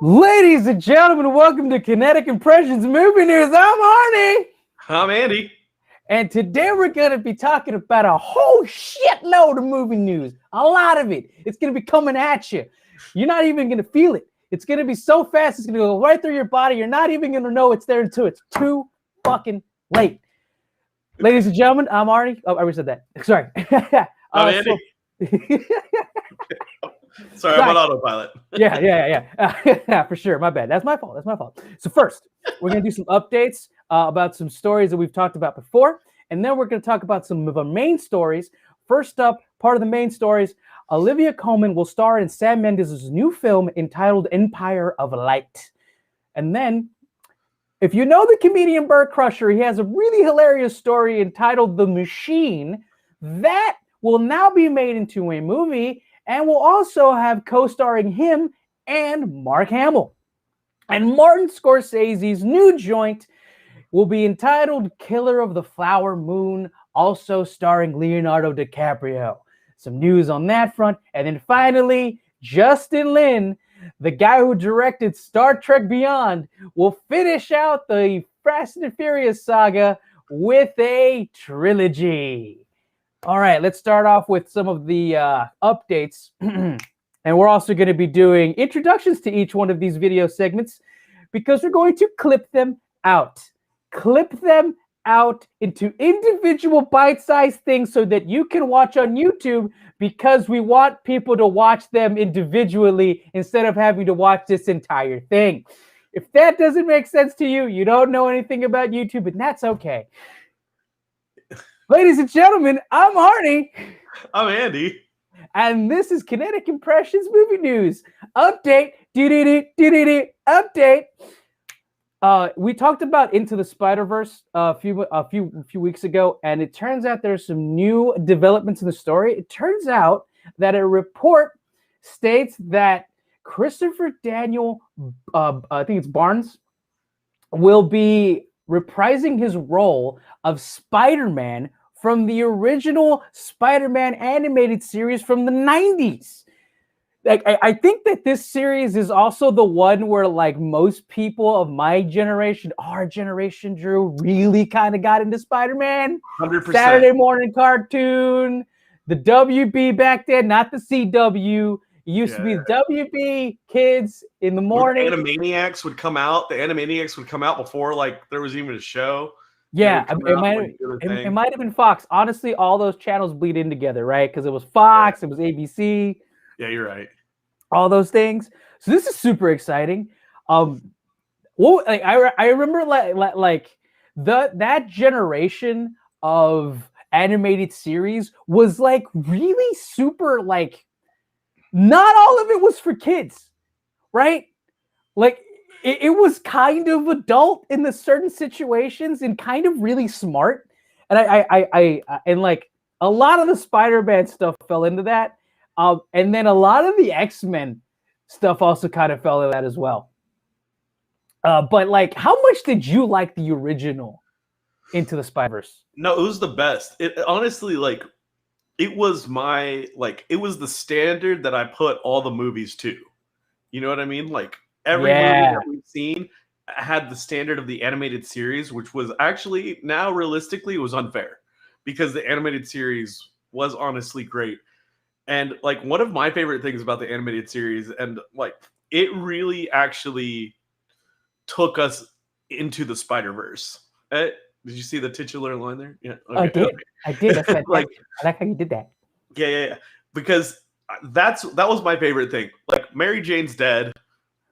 Ladies and gentlemen, welcome to Kinetic Impressions Movie News. I'm Arnie. I'm Andy. And today we're going to be talking about a whole shitload of movie news. A lot of it. It's going to be coming at you. You're not even going to feel it. It's going to be so fast, it's going to go right through your body. You're not even going to know it's there until it's too fucking late. Ladies and gentlemen, I'm Arnie. Oh, I already said that. Sorry. I'm Andy. Sorry, I'm on autopilot. Yeah, for sure. My bad. That's my fault. So first, we're going to do some updates about some stories that we've talked about before, and then we're going to talk about some of our main stories. First up, part of the main stories, Olivia Colman will star in Sam Mendes' new film entitled Empire of Light. And then, if you know the comedian Bert Kreischer, he has a really hilarious story entitled The Machine that will now be made into a movie and will also have co-starring him and Mark Hamill. And Martin Scorsese's new joint will be entitled Killer of the Flower Moon, also starring Leonardo DiCaprio. Some news on that front. And then finally, Justin Lin, the guy who directed Star Trek Beyond, will finish out the Fast and Furious saga with a trilogy. All right, let's start off with some of the updates. And we're also going to be doing introductions to each one of these video segments because we're going to clip them out. Clip them out into individual bite-sized things so that you can watch on YouTube, because we want people to watch them individually instead of having to watch this entire thing. If that doesn't make sense to you, you don't know anything about YouTube, and that's okay. Ladies and gentlemen, I'm Arnie. I'm Andy. And this is Kinetic Impressions Movie News. Update. Update. We talked about Into the Spider-Verse a few weeks ago, and it turns out there's some new developments in the story. It turns out that a report states that Christopher Daniel, I think it's Barnes, will be reprising his role of Spider-Man from the original Spider-Man animated series from the 90s. Like, I think that this series is also the one where, like, most people of my generation, our generation, Drew, really kind of got into Spider-Man. 100%. Saturday morning cartoon, the WB back then, not the CW. It used to be the WB kids in the morning. When the Animaniacs would come out. The Animaniacs would come out before, like, there was even a show. Yeah, it might have been Fox. Honestly, all those channels bleed in together, right? Because it was Fox, it was ABC. Yeah, you're right. All those things. So this is super exciting. I remember like that generation of animated series was like really super, like, not all of it was for kids, right? Like it was kind of adult in the certain situations and kind of really smart. And I like a lot of the Spider-Man stuff fell into that. And then a lot of the X-Men stuff also kind of fell into that as well. But like, how much did you like the original Into the Spider-Verse? No, it was the best. It honestly, like, it was it was the standard that I put all the movies to. You know what I mean? Like, every movie that we've seen had the standard of the animated series, which was actually, now realistically, it was unfair because the animated series was honestly great. And like, one of my favorite things about the animated series, and like, it really actually took us into the Spider-Verse. Did you see the titular line there? Yeah, okay. I did. That's like, I like how you did that. Yeah. Because that was my favorite thing. Like, Mary Jane's dead,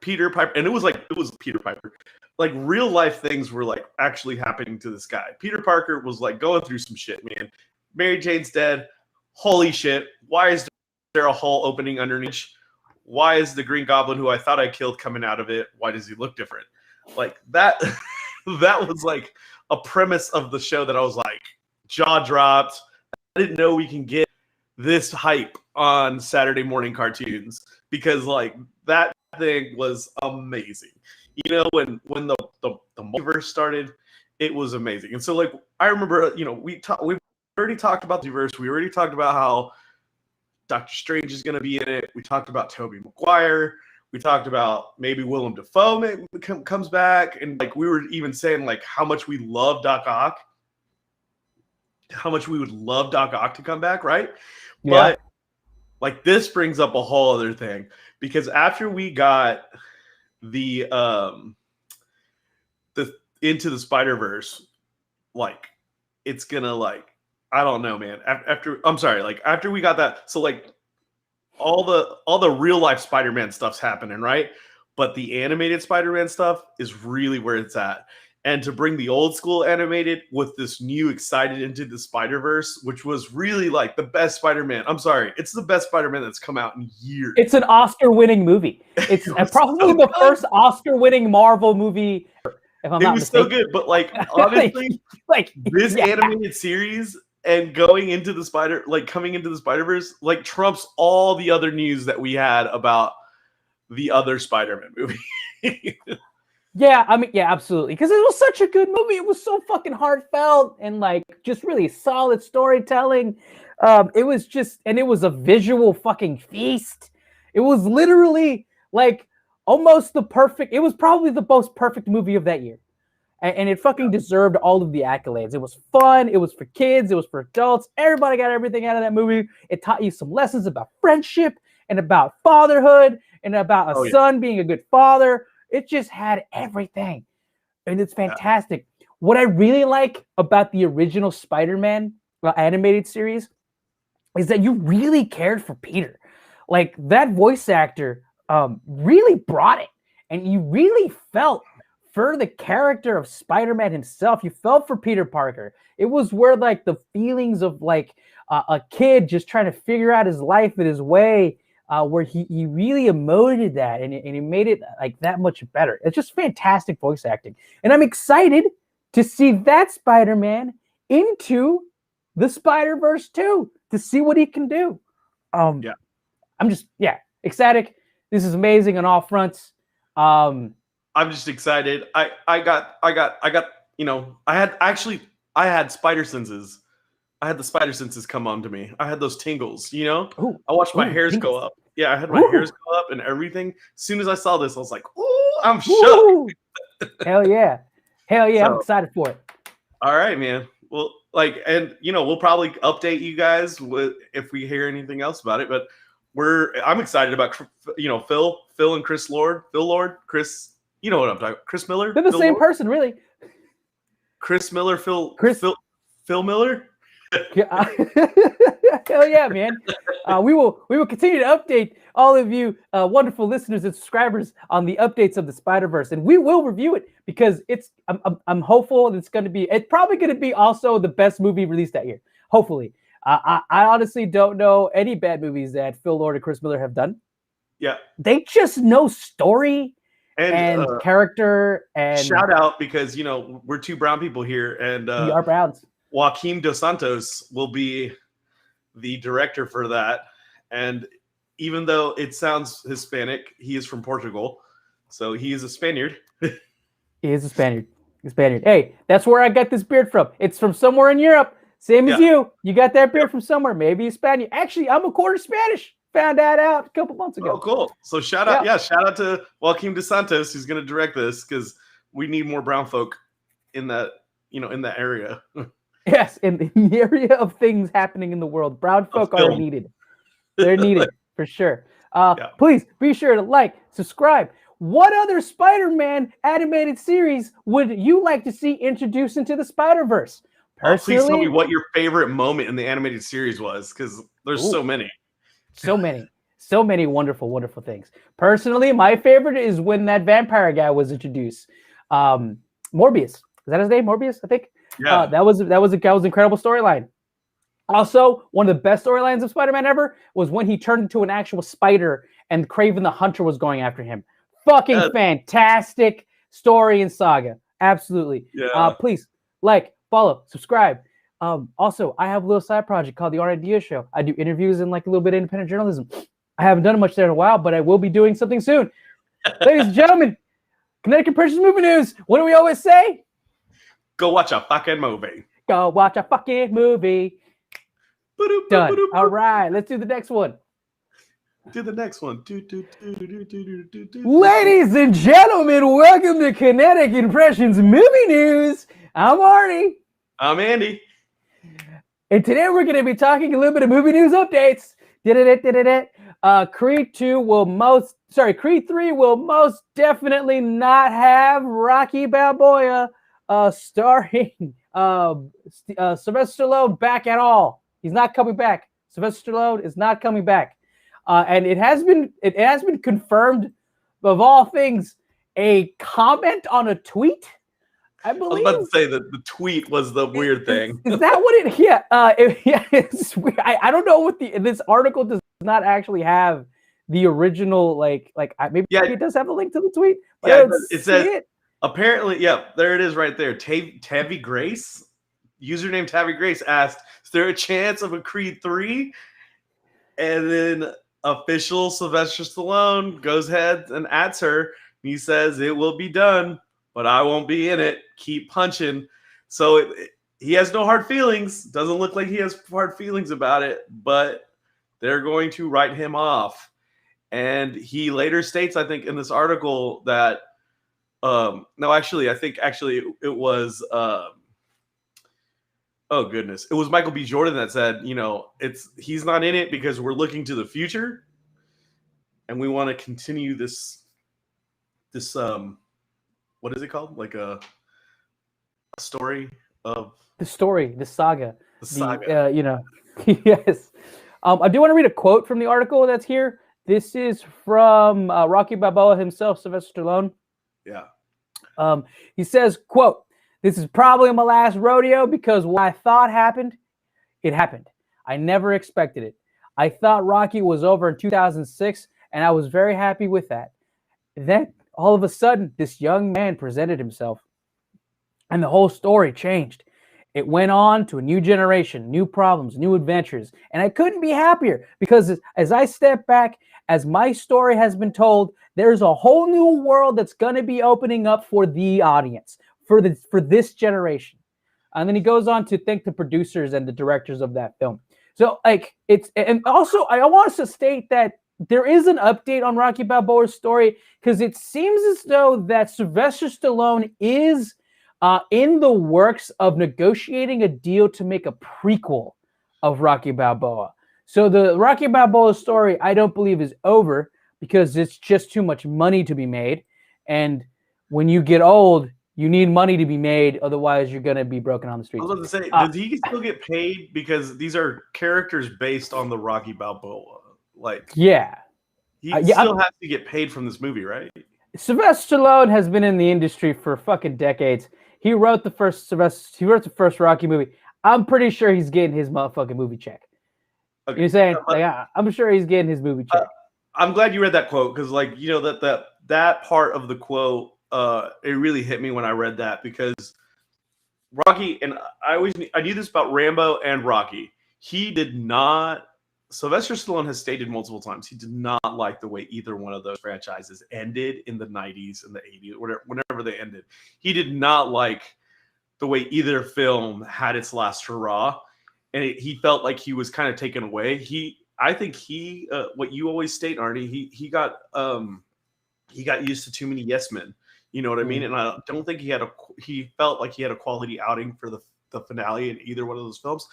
Peter Piper, and it was Peter Piper. Like, real life things were like actually happening to this guy. Peter Parker was like going through some shit, man. Mary Jane's dead. Holy shit. Why is there a hole opening underneath? Why is the Green Goblin, who I thought I killed, coming out of it? Why does he look different? Like, that that was like a premise of the show that I was like, jaw dropped. I didn't know we can get this hype on Saturday morning cartoons, because like, that thing was amazing. You know, when the multiverse started, it was amazing. And so, like, I remember, you know, we've already talked about the multiverse. We already talked about how Doctor Strange is going to be in it. We talked about Tobey Maguire. We talked about maybe Willem Dafoe comes back, and like we were even saying like how much we love Doc Ock, how much we would love Doc Ock to come back, right? Yeah. But like this brings up a whole other thing, because after we got the Into the Spider-Verse, like it's gonna like I don't know, man. After we got that, so like all the real life Spider-Man stuff's happening, right? But the animated Spider-Man stuff is really where it's at. And to bring the old school animated with this new excited Into the Spider-Verse, which was really like the best Spider-Man. I'm sorry, it's the best Spider-Man that's come out in years. It's an Oscar-winning movie. It's probably the first Oscar-winning Marvel movie. If I'm not mistaken. So good, but like honestly, this animated series and coming into the Spider-Verse, like trumps all the other news that we had about the other Spider-Man movie. Yeah, I mean, yeah, absolutely. Because it was such a good movie. It was so fucking heartfelt and like just really solid storytelling. It was just, and it was a visual fucking feast. It was literally like almost it was probably the most perfect movie of that year. And it fucking deserved all of the accolades. It was fun. It was for kids. It was for adults. Everybody got everything out of that movie. It taught you some lessons about friendship and about fatherhood and about a son being a good father. It just had everything. And it's fantastic. Yeah. What I really like about the original Spider-Man animated series is that you really cared for Peter. Like that voice actor really brought it. And you really felt for the character of Spider-Man himself. You felt for Peter Parker. It was where like the feelings of like a kid just trying to figure out his life and his way, where he really emoted that and he made it like that much better. It's just fantastic voice acting. And I'm excited to see that Spider-Man into the Spider-Verse too, to see what he can do. I'm just ecstatic. This is amazing on all fronts. I'm just excited. I got, you know, I had spider senses. I had the spider senses come on to me. I had those tingles, you know? I watched my hairs go up. Yeah, I had my hairs go up and everything. As soon as I saw this, I was like, ooh, I'm shook. Hell yeah. Hell yeah, so, I'm excited for it. All right, man. Well, like, and, you know, we'll probably update you guys if we hear anything else about it, but I'm excited about, you know, Phil and Chris Lord. Chris, you know what I'm talking about. Chris Miller. They're the same person, really. Chris Miller, Phil Miller. Hell yeah, man. We will continue to update all of you wonderful listeners and subscribers on the updates of the Spider-Verse, and we will review it because I'm hopeful it's probably going to be also the best movie released that year. Hopefully. I honestly don't know any bad movies that Phil Lord and Chris Miller have done. Yeah. They just know story and character. And shout out, because, you know, we're two brown people here, and we are Browns. Joaquim Dos Santos will be the director for that. And even though it sounds Hispanic, he is from Portugal. So he is a Spaniard. He is a Spaniard. Hey, that's where I got this beard from. It's from somewhere in Europe. Same as you. You got that beard from somewhere. Maybe a Spaniard. Actually, I'm a quarter Spanish. Found that out a couple months ago. Oh, cool. So shout out to Joaquim Dos Santos, who's going to direct this, because we need more brown folk in that, you know, in that area. Yes, in the area of things happening in the world, brown folk are needed. They're needed for sure. Please be sure to like, subscribe. What other Spider-Man animated series would you like to see introduced into the Spider-Verse? Personally, please tell me what your favorite moment in the animated series was, because there's so many. So many wonderful, wonderful things. Personally, my favorite is when that vampire guy was introduced. Morbius. Is that his name? Morbius, I think. Yeah. That was an incredible storyline. Also, one of the best storylines of Spider-Man ever was when he turned into an actual spider and Kraven the Hunter was going after him. Fucking fantastic story and saga. Absolutely. Yeah. Please like, follow, subscribe. Also, I have a little side project called the Art Idea Show. I do interviews and like a little bit of independent journalism. I haven't done much there in a while, but I will be doing something soon. Ladies and gentlemen, Kinetic Impressions Movie News. What do we always say? Go watch a fucking movie. Go watch a fucking movie. Done. All right, let's do the next one. Do the next one. Ladies and gentlemen, welcome to Kinetic Impressions Movie News. I'm Arnie. I'm Andy. And today we're going to be talking a little bit of movie news updates. Creed 3 will most definitely not have Rocky Balboa starring Sylvester Stallone back at all. He's not coming back. Sylvester Stallone is not coming back. And it has been confirmed, of all things, a comment on a tweet. I believe. I was about to say that the tweet was the weird thing. Is that what it? Yeah. It's weird. I don't know what this article does not actually have the original maybe it does have a link to the tweet. But yeah, it says apparently. Yeah, there it is right there. Tavi Grace, username Tavi Grace asked, "Is there a chance of a Creed 3?" And then official Sylvester Stallone goes ahead and adds her. He says it will be done, but I won't be in it. Keep punching. So he has no hard feelings. Doesn't look like he has hard feelings about it, but they're going to write him off. And he later states, I think, in this article that it was oh goodness, it was Michael B. Jordan that said, he's not in it because we're looking to the future, and we want to continue this what is it called? Like a story of the saga. The saga. Yes. I do want to read a quote from the article that's here. This is from Rocky Balboa himself, Sylvester Stallone. Yeah. He says, quote, "This is probably my last rodeo because what I thought happened, it happened. I never expected it. I thought Rocky was over in 2006, and I was very happy with that. Then, all of a sudden, this young man presented himself, and the whole story changed. It went on to a new generation, new problems, new adventures, and I couldn't be happier because as I step back, as my story has been told, there's a whole new world that's going to be opening up for the audience, for this generation." And then he goes on to thank the producers and the directors of that film. So and also I want us to state that there is an update on Rocky Balboa's story because it seems as though that Sylvester Stallone is in the works of negotiating a deal to make a prequel of Rocky Balboa. So the Rocky Balboa story, I don't believe, is over because it's just too much money to be made. And when you get old, you need money to be made. Otherwise, you're going to be broken on the streets. I was about to say, does he still get paid? Because these are characters based on the Rocky Balboa. Yeah. He still has to get paid from this movie, right? Sylvester Stallone has been in the industry for fucking decades. He wrote the first Rocky movie. I'm pretty sure he's getting his motherfucking movie check. Okay. You're saying, I'm sure he's getting his movie check. I'm glad you read that quote because, that part of the quote, it really hit me when I read that because Rocky, and I knew this about Rambo and Rocky. Sylvester Stallone has stated multiple times he did not like the way either one of those franchises ended in the 90s and the 80s, whenever they ended. He did not like the way either film had its last hurrah, and he felt like he was kind of taken away. I think what you always state, Arnie, he got used to too many yes men. You know what I mean? And I don't think he felt like he had a quality outing for the finale in either one of those films.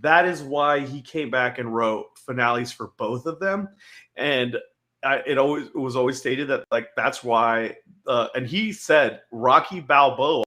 That is why he came back and wrote finales for both of them. And it was always stated that that's why, and he said Rocky Balboa,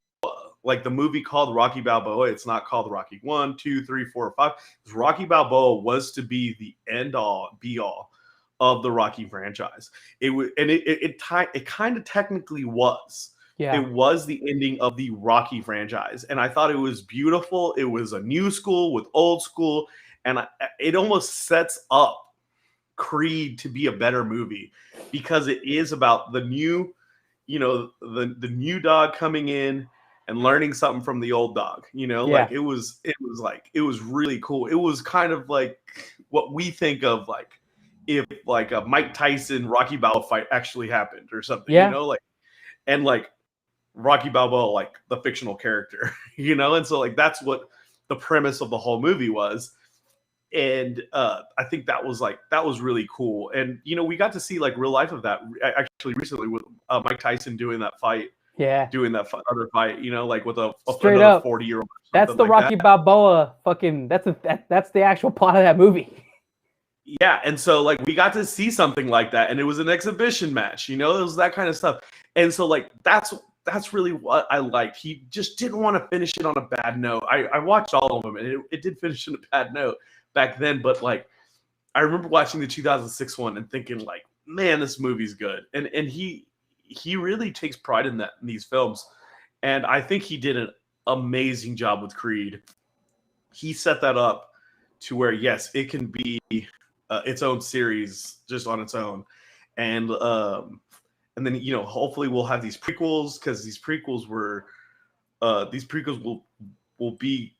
the movie called Rocky Balboa, it's not called Rocky 1, 2, 3, 4, 5. Rocky Balboa was to be the end all be all of the Rocky franchise. It kind of technically was. Yeah. It was the ending of the Rocky franchise. And I thought it was beautiful. It was a new school with old school. And it almost sets up Creed to be a better movie because it is about the new, the new dog coming in and learning something from the old dog. It was really cool. It was kind of like what we think of if a Mike Tyson Rocky Balboa fight actually happened or something. Yeah. Rocky Balboa, the fictional character, and so that's what the premise of the whole movie was. And I think that was really cool. And we got to see like real life of that actually recently with Mike Tyson doing that fight. Yeah, doing that other fight, like with straight another up 40-year-old. That's the like Rocky Balboa fucking. That's the actual plot of that movie. Yeah, and so like we got to see something like that, and it was an exhibition match. It was that kind of stuff. And so like that's really what I liked. He just didn't want to finish it on a bad note. I watched all of them, and it did finish on a bad note back then. But like I remember watching the 2006 one and thinking like, man, this movie's good. And he really takes pride in these films, and I think he did an amazing job with Creed. He set that up to where yes, it can be its own series just on its own, and then hopefully we'll have these prequels, because these prequels will be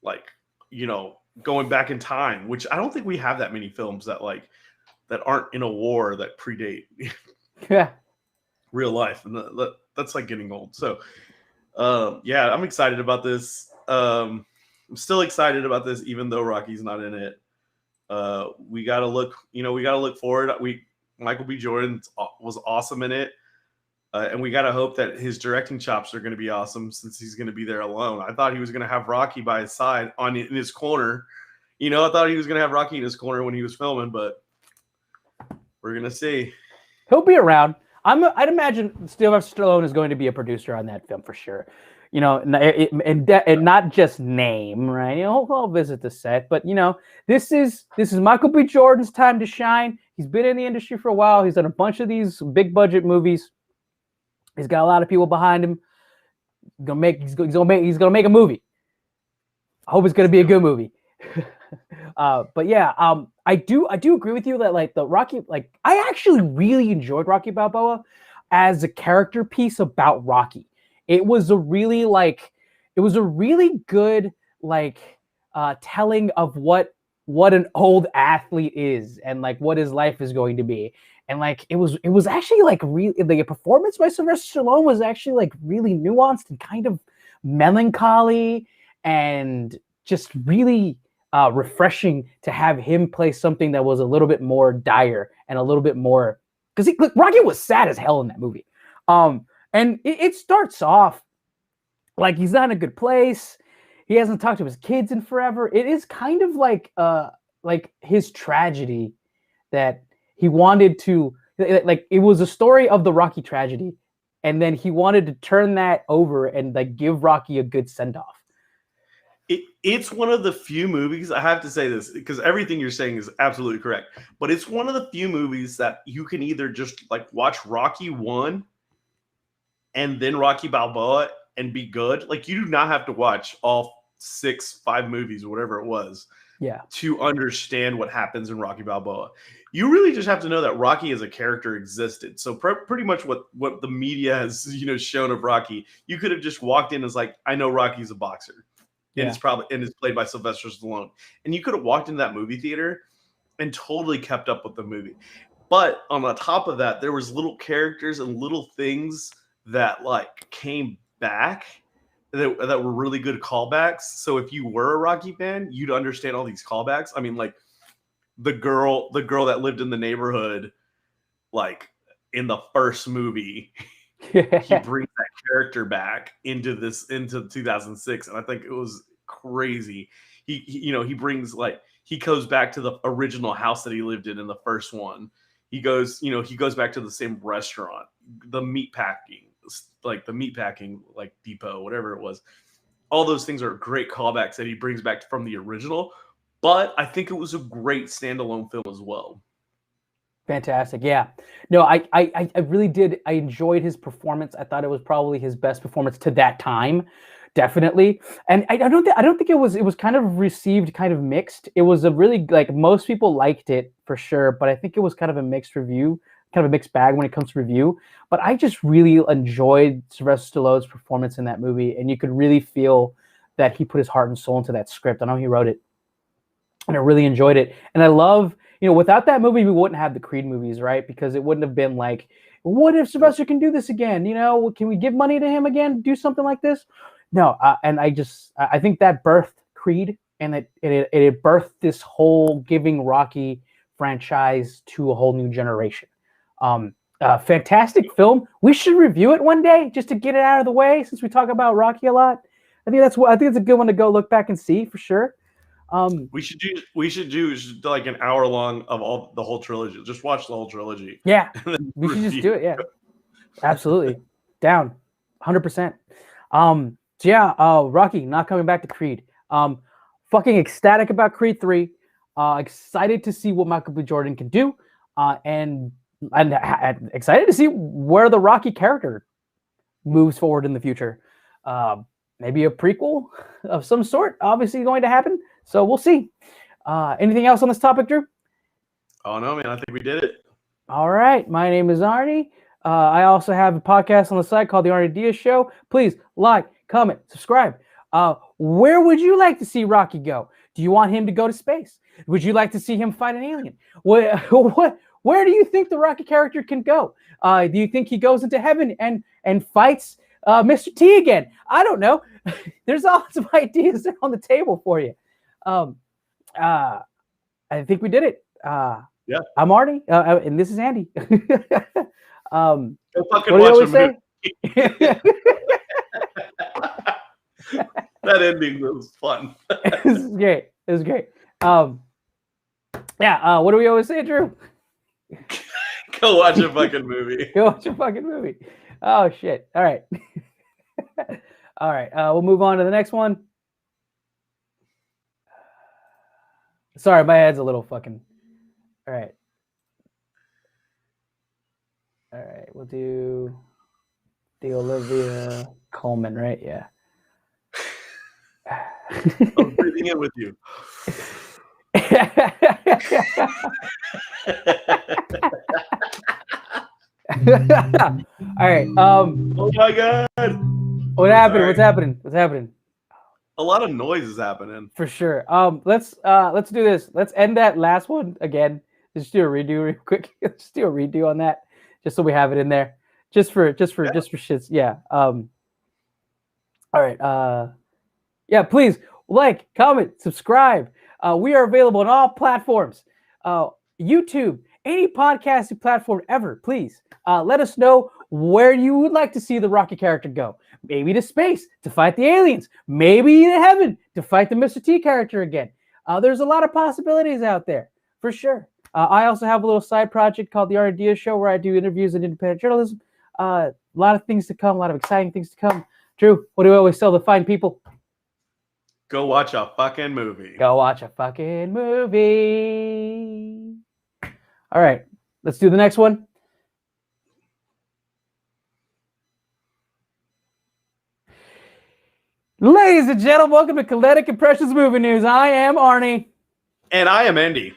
like going back in time, which I don't think we have that many films that aren't in a war that predate Yeah. real life, and that's like getting old. So yeah, I'm excited about this. I'm still excited about this even though Rocky's not in it. We gotta look forward. Michael B. Jordan was awesome in it, and we gotta hope that his directing chops are going to be awesome, since he's going to be there alone. I thought he was going to have Rocky by his side in his corner. I thought he was going to have Rocky in his corner when he was filming, but we're gonna see. He'll be around. I'd imagine Sylvester Stallone is going to be a producer on that film for sure. And not just name, right? He'll visit the set, but this is Michael B. Jordan's time to shine. He's been in the industry for a while. He's done a bunch of these big budget movies. He's got a lot of people behind him. He's gonna make a movie. I hope it's gonna be a good movie. But yeah, I do agree with you that like the Rocky, like I actually really enjoyed Rocky Balboa as a character piece about Rocky. It was a really good telling of what an old athlete is and like what his life is going to be. And like it was actually like really, the performance by Sylvester Stallone was actually like really nuanced and kind of melancholy and just really refreshing to have him play something that was a little bit more dire and a little bit more, because Rocky was sad as hell in that movie. And it starts off like he's not in a good place. He hasn't talked to his kids in forever. It is kind of like his tragedy that he wanted to, like it was a story of the Rocky tragedy, and then he wanted to turn that over and like give Rocky a good send-off. It's one of the few movies, I have to say this, because everything you're saying is absolutely correct, but it's one of the few movies that you can either just like watch Rocky 1 and then Rocky Balboa and be good. Like you do not have to watch all 5 movies or whatever it was, to understand what happens in Rocky Balboa. You really just have to know that Rocky as a character existed. So pretty much what the media has shown of Rocky, you could have just walked in as like, I know Rocky's a boxer. And it's played by Sylvester Stallone. And you could have walked into that movie theater and totally kept up with the movie. But on the top of that, there was little characters and little things that like came back that were really good callbacks. So if you were a Rocky fan, you'd understand all these callbacks. I mean, like the girl that lived in the neighborhood, like in the first movie. He brings that character back into 2006, and I think it was crazy. He brings he goes back to the original house that he lived in the first one. He goes back to the same restaurant, the meatpacking depot, whatever it was. All those things are great callbacks that he brings back from the original. But I think it was a great standalone film as well. Fantastic. Yeah. No, I really did. I enjoyed his performance. I thought it was probably his best performance to that time. Definitely. And I don't think it was kind of received kind of mixed. It was a really, like, most people liked it for sure, but I think it was kind of a mixed review, kind of a mixed bag when it comes to review. But I just really enjoyed Sylvester Stallone's performance in that movie, and you could really feel that he put his heart and soul into that script. I know he wrote it, and I really enjoyed it. And I love, without that movie, we wouldn't have the Creed movies, right? Because it wouldn't have been like, what if Sylvester can do this again? Can we give money to him again? Do something like this? No. And I think that birthed Creed and it birthed this whole giving Rocky franchise to a whole new generation. Fantastic film. We should review it one day just to get it out of the way, since we talk about Rocky a lot. I think it's a good one to go look back and see for sure. We should do like an hour long of the whole trilogy. Just watch the whole trilogy. Yeah, we should just do it. Yeah, absolutely. Down 100%. So yeah, Rocky not coming back to Creed. Fucking ecstatic about Creed 3. Excited to see what Michael B. Jordan can do. And excited to see where the Rocky character moves forward in the future. Maybe a prequel of some sort, obviously going to happen. So we'll see. Anything else on this topic, Drew? Oh no, man! I think we did it. All right. My name is Arnie. I also have a podcast on the site called The Arnie Diaz Show. Please like, comment, subscribe. Where would you like to see Rocky go? Do you want him to go to space? Would you like to see him fight an alien? Where do you think the Rocky character can go? Do you think he goes into heaven and fights Mr. T again? I don't know. There's lots of ideas on the table for you. I think we did it. Yeah. I'm Arnie, and this is Andy. Go fucking what do you watch always a say? That ending was fun. It was great. It was great. What do we always say, Drew? Go watch a fucking movie. Go watch a fucking movie. Oh shit. All right. All right. We'll move on to the next one. Sorry, my head's a little fucking. All right. All right. We'll do the Olivia Coleman, right? Yeah. I'm breathing in with you. All right. Oh my god. What happened? Sorry. What's happening? What's happening? A lot of noise is happening. For sure. Let's do this. Let's end that last one again. Just do a redo real quick. Just do a redo on that, just so we have it in there. Just for shits. Yeah. All right. Yeah. Please like, comment, subscribe. We are available on all platforms. YouTube, any podcasting platform ever. Please let us know where you would like to see the Rocky character go. Maybe to space to fight the aliens. Maybe to heaven to fight the Mr. T character again. There's a lot of possibilities out there, for sure. I also have a little side project called The Arnie Diaz Show, where I do interviews and independent journalism. A lot of things to come, a lot of exciting things to come. Drew, what do we always tell the fine people? Go watch a fucking movie. Go watch a fucking movie. All right, let's do the next one. Ladies and gentlemen, welcome to Kinetic Impressions Movie News. I am Arnie. And I am Andy.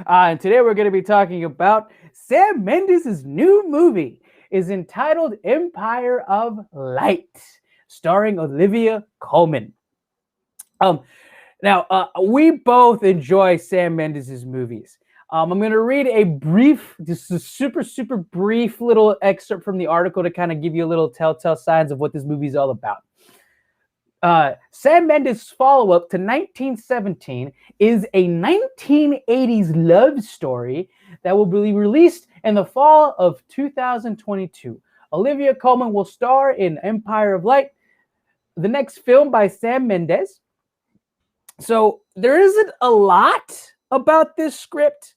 And today we're going to be talking about Sam Mendes' new movie. Is entitled Empire of Light, starring Olivia Colman. Now, we both enjoy Sam Mendes' movies. I'm going to read just a super, super brief little excerpt from the article to kind of give you a little telltale signs of what this movie is all about. Sam Mendes' follow-up to 1917 is a 1980s love story that will be released in the fall of 2022. Olivia Colman will star in Empire of Light, the next film by Sam Mendes. So there isn't a lot about this script,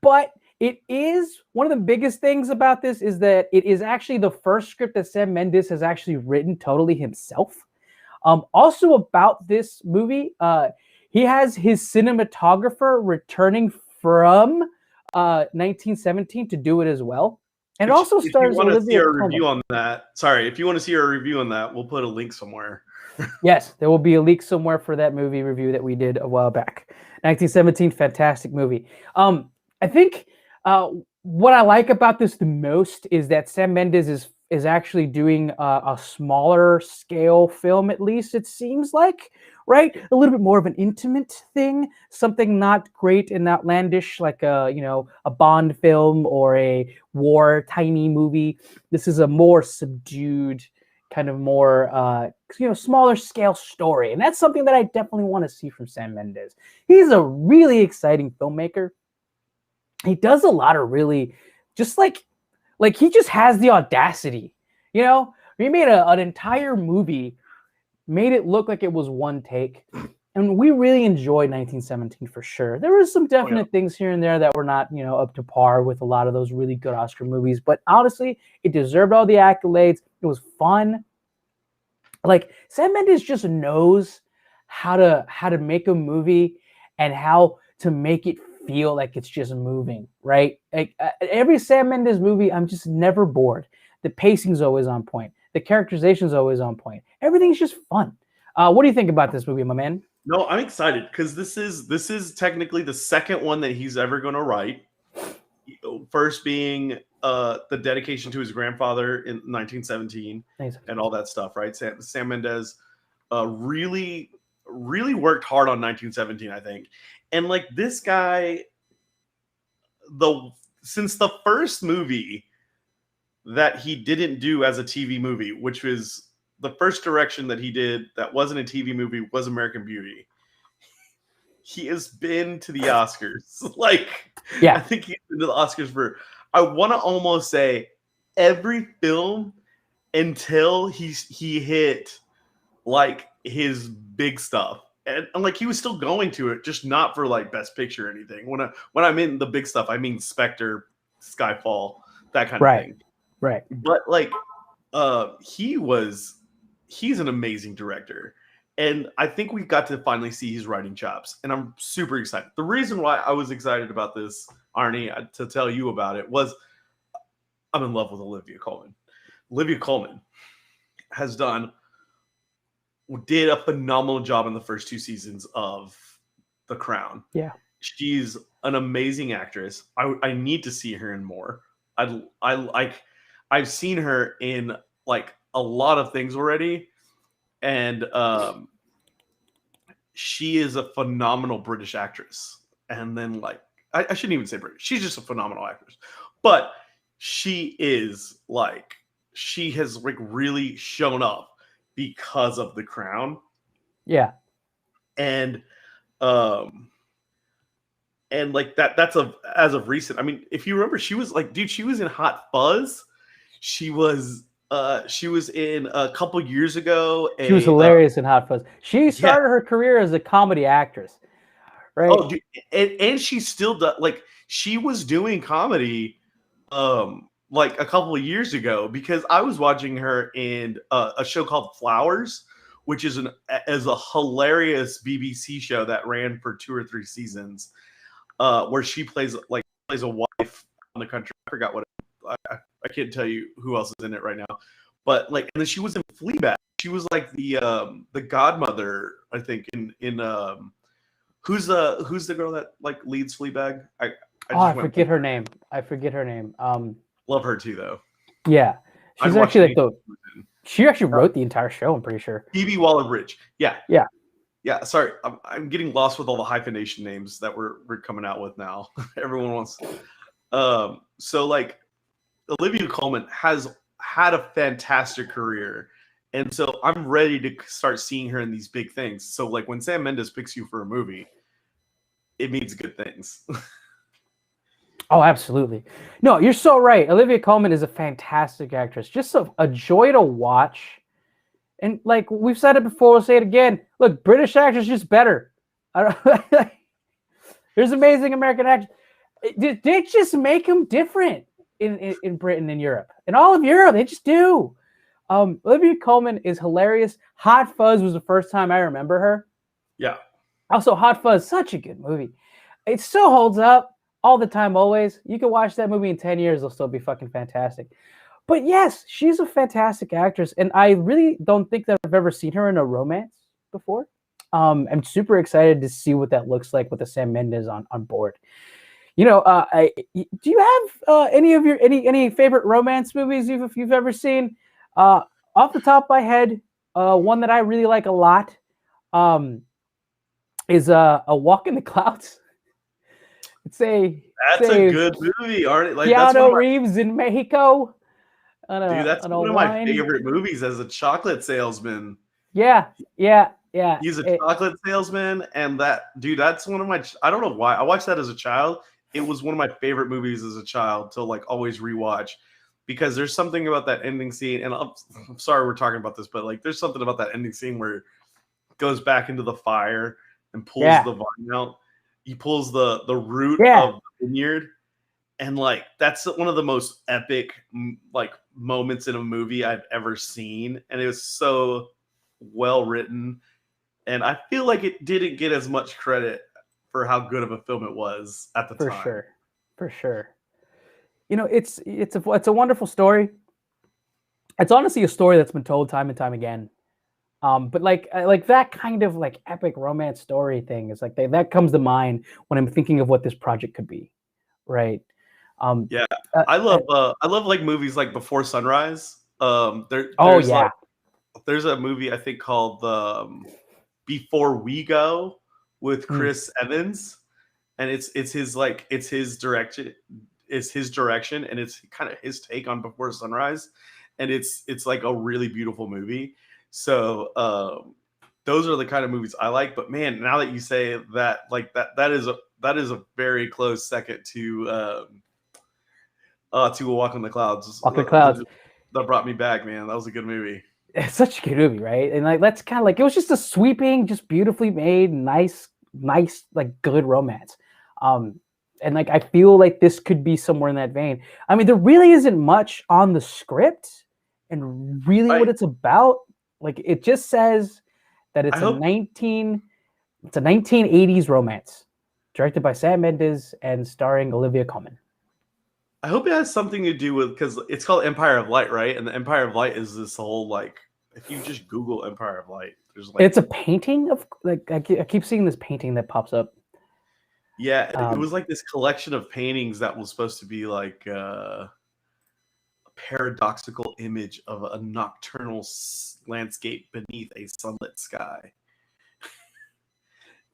but it is one of the biggest things about this is that it is actually the first script that Sam Mendes has actually written totally himself. Also about this movie, he has his cinematographer returning from 1917 to do it as well. And it also stars Olivia Colman. Review on that. Sorry, if you want to see a review on that, we'll put a link somewhere. Yes, there will be a link somewhere for that movie review that we did a while back. 1917, fantastic movie. I think what I like about this the most is that Sam Mendes is actually doing a smaller scale film, at least it seems like, right? A little bit more of an intimate thing, something not great and outlandish like a Bond film or a war tiny movie. This is a more subdued kind of more smaller scale story, and that's something that I definitely want to see from Sam Mendes. He's a really exciting filmmaker. He does a lot of really just like he just has the audacity, he made an entire movie, made it look like it was one take, and we really enjoyed 1917 for sure. There was some definite things here and there that were not up to par with a lot of those really good Oscar movies, but honestly it deserved all the accolades. It was fun. Like, Sam Mendes just knows how to make a movie and how to make it feel like it's just moving, right? Like, every Sam Mendes movie, I'm just never bored. The pacing's always on point. The characterization's always on point. Everything's just fun. What do you think about this movie, my man? No, I'm excited because this is technically the second one that he's ever going to write. First being the dedication to his grandfather in 1917 and all that stuff, right? Sam Mendes really worked hard on 1917, I think. And like, this guy, since the first movie that he didn't do as a TV movie, which was the first direction that he did that wasn't a TV movie, was American Beauty. He has been to the Oscars. I think he's been to the Oscars for, I want to almost say, every film until he hit like his big stuff. And like, he was still going to it, just not for like Best Picture or anything. When I mean the big stuff, I mean Spectre, Skyfall, that kind of thing. Right. But like, he's an amazing director. And I think we've got to finally see his writing chops. And I'm super excited. The reason why I was excited about this, Arnie, to tell you about it, was I'm in love with Olivia Colman. Olivia Colman did a phenomenal job in the first 2 seasons of The Crown. Yeah. She's an amazing actress. I need to see her in more. I've seen her in like a lot of things already. And she is a phenomenal British actress. And then like, I shouldn't even say British. She's just a phenomenal actress. But she has like really shown up because of The Crown. Yeah. And like that's as of recent. I mean, if you remember, she was like, dude, she was in Hot Fuzz. She was in a couple years ago. She was hilarious in Hot Fuzz. She started her career as a comedy actress, right? Oh, dude, and she still does. Like, she was doing comedy, like a couple of years ago, because I was watching her in a show called Flowers, which is a hilarious BBC show that ran for 2 or 3 seasons, where she plays a wife on the country. I forgot what. I can't tell you who else is in it right now, but like, and then she was in Fleabag. She was like the godmother, I think, in who's the girl that like leads Fleabag? I forget her name. Love her too, though. Yeah, she's actually like she actually wrote the entire show, I'm pretty sure. Phoebe Waller-Bridge. Yeah. Yeah. Sorry, I'm getting lost with all the hyphenation names that we're coming out with now. Everyone wants. So like, Olivia Colman has had a fantastic career, and so I'm ready to start seeing her in these big things. So like, when Sam Mendes picks you for a movie, it means good things. Oh, absolutely. No, you're so right. Olivia Colman is a fantastic actress. Just a joy to watch. And like we've said it before, we'll say it again. Look, British actors just better. There's amazing American actors. They just make them different in Britain and Europe. In all of Europe, they just do. Olivia Colman is hilarious. Hot Fuzz was the first time I remember her. Yeah. Also, Hot Fuzz, such a good movie. It still holds up all the time, always. You can watch that movie in 10 years, it'll still be fucking fantastic. But yes, she's a fantastic actress, and I really don't think that I've ever seen her in a romance before. I'm super excited to see what that looks like with the Sam Mendes on board. Do you have any favorite romance movies you've ever seen? Off the top of my head, one that I really like a lot is A Walk in the Clouds. That's a good movie, aren't it? Like, Keanu Reeves in Mexico. Dude, that's on a one of my wine. favorite movies as a chocolate salesman. Yeah. He's a chocolate salesman, and that's one of my. I don't know why I watched that as a child. It was one of my favorite movies as a child to like always rewatch, because there's something about that ending scene. And I'm sorry we're talking about this, but like there's something about that ending scene where it goes back into the fire and pulls the vine out. He pulls the root of the vineyard, and like that's one of the most epic like moments in a movie I've ever seen, and it was so well written. And I feel like it didn't get as much credit for how good of a film it was at the time. For sure. You know, it's a wonderful story. It's honestly a story that's been told time and time again. But like that kind of like epic romance story thing is like that comes to mind when I'm thinking of what this project could be, right? I love like movies like Before Sunrise. There's a movie I think called Before We Go with Chris Evans, and it's his direction, and it's kind of his take on Before Sunrise, and it's like a really beautiful movie. So those are the kind of movies I like. But man, now that you say that, like that is a very close second to A Walk on the Clouds. Walk on the Clouds. That brought me back, man. That was a good movie. It's such a good movie, right? And like that's kind of like it was just a sweeping, just beautifully made, nice, like good romance. And like I feel like this could be somewhere in that vein. I mean, there really isn't much on the script and really what it's about. Like it just says that it's a 1980s romance directed by Sam Mendes and starring Olivia Colman. I hope it has something to do with, because it's called Empire of Light, right? And the Empire of Light is this whole like, if you just Google Empire of Light, there's like it's a painting of like I keep seeing this painting that pops up. Yeah, it was like this collection of paintings that was supposed to be like a paradoxical image of a nocturnal landscape beneath a sunlit sky.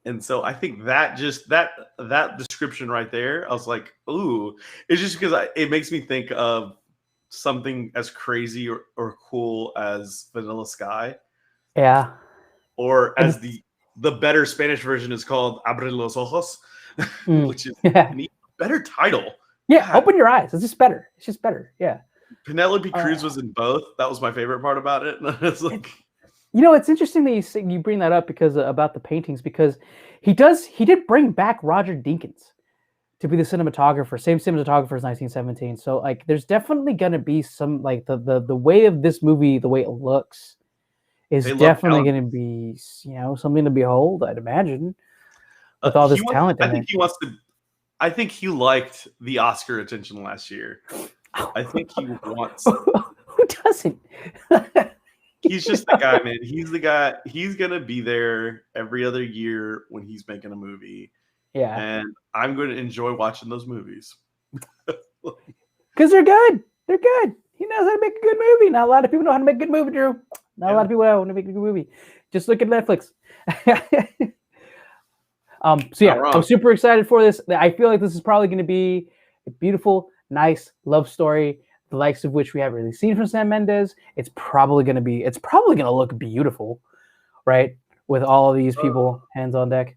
And so I think that just that description right there, I was like, ooh, it's just because it makes me think of something as crazy or cool as Vanilla Sky. Yeah. Or as the better Spanish version is called Abre los Ojos, which is a better title. Yeah, God. Open your eyes. It's just better. It's just better. Yeah. Penelope Cruz was in both. That was my favorite part about it. It's like, you know, it's interesting that you bring that up because about the paintings, because he did bring back Roger Deakins to be the cinematographer, same cinematographer as 1917. So like, there's definitely going to be some like the way of this movie, the way it looks, is definitely going to be, you know, something to behold, I'd imagine, with all this talent. I think he liked the Oscar attention last year. I think he wants. Who doesn't? He's just the guy, man. He's the guy. He's gonna be there every other year when he's making a movie. Yeah, and I'm going to enjoy watching those movies because they're good. They're good. He knows how to make a good movie. Not a lot of people know how to make a good movie, Drew. Not a lot of people know how to make a good movie. Just look at Netflix. So yeah, I'm super excited for this. I feel like this is probably going to be a beautiful, nice love story, the likes of which we haven't really seen from Sam Mendes. It's probably going to look beautiful, right? With all of these people hands on deck.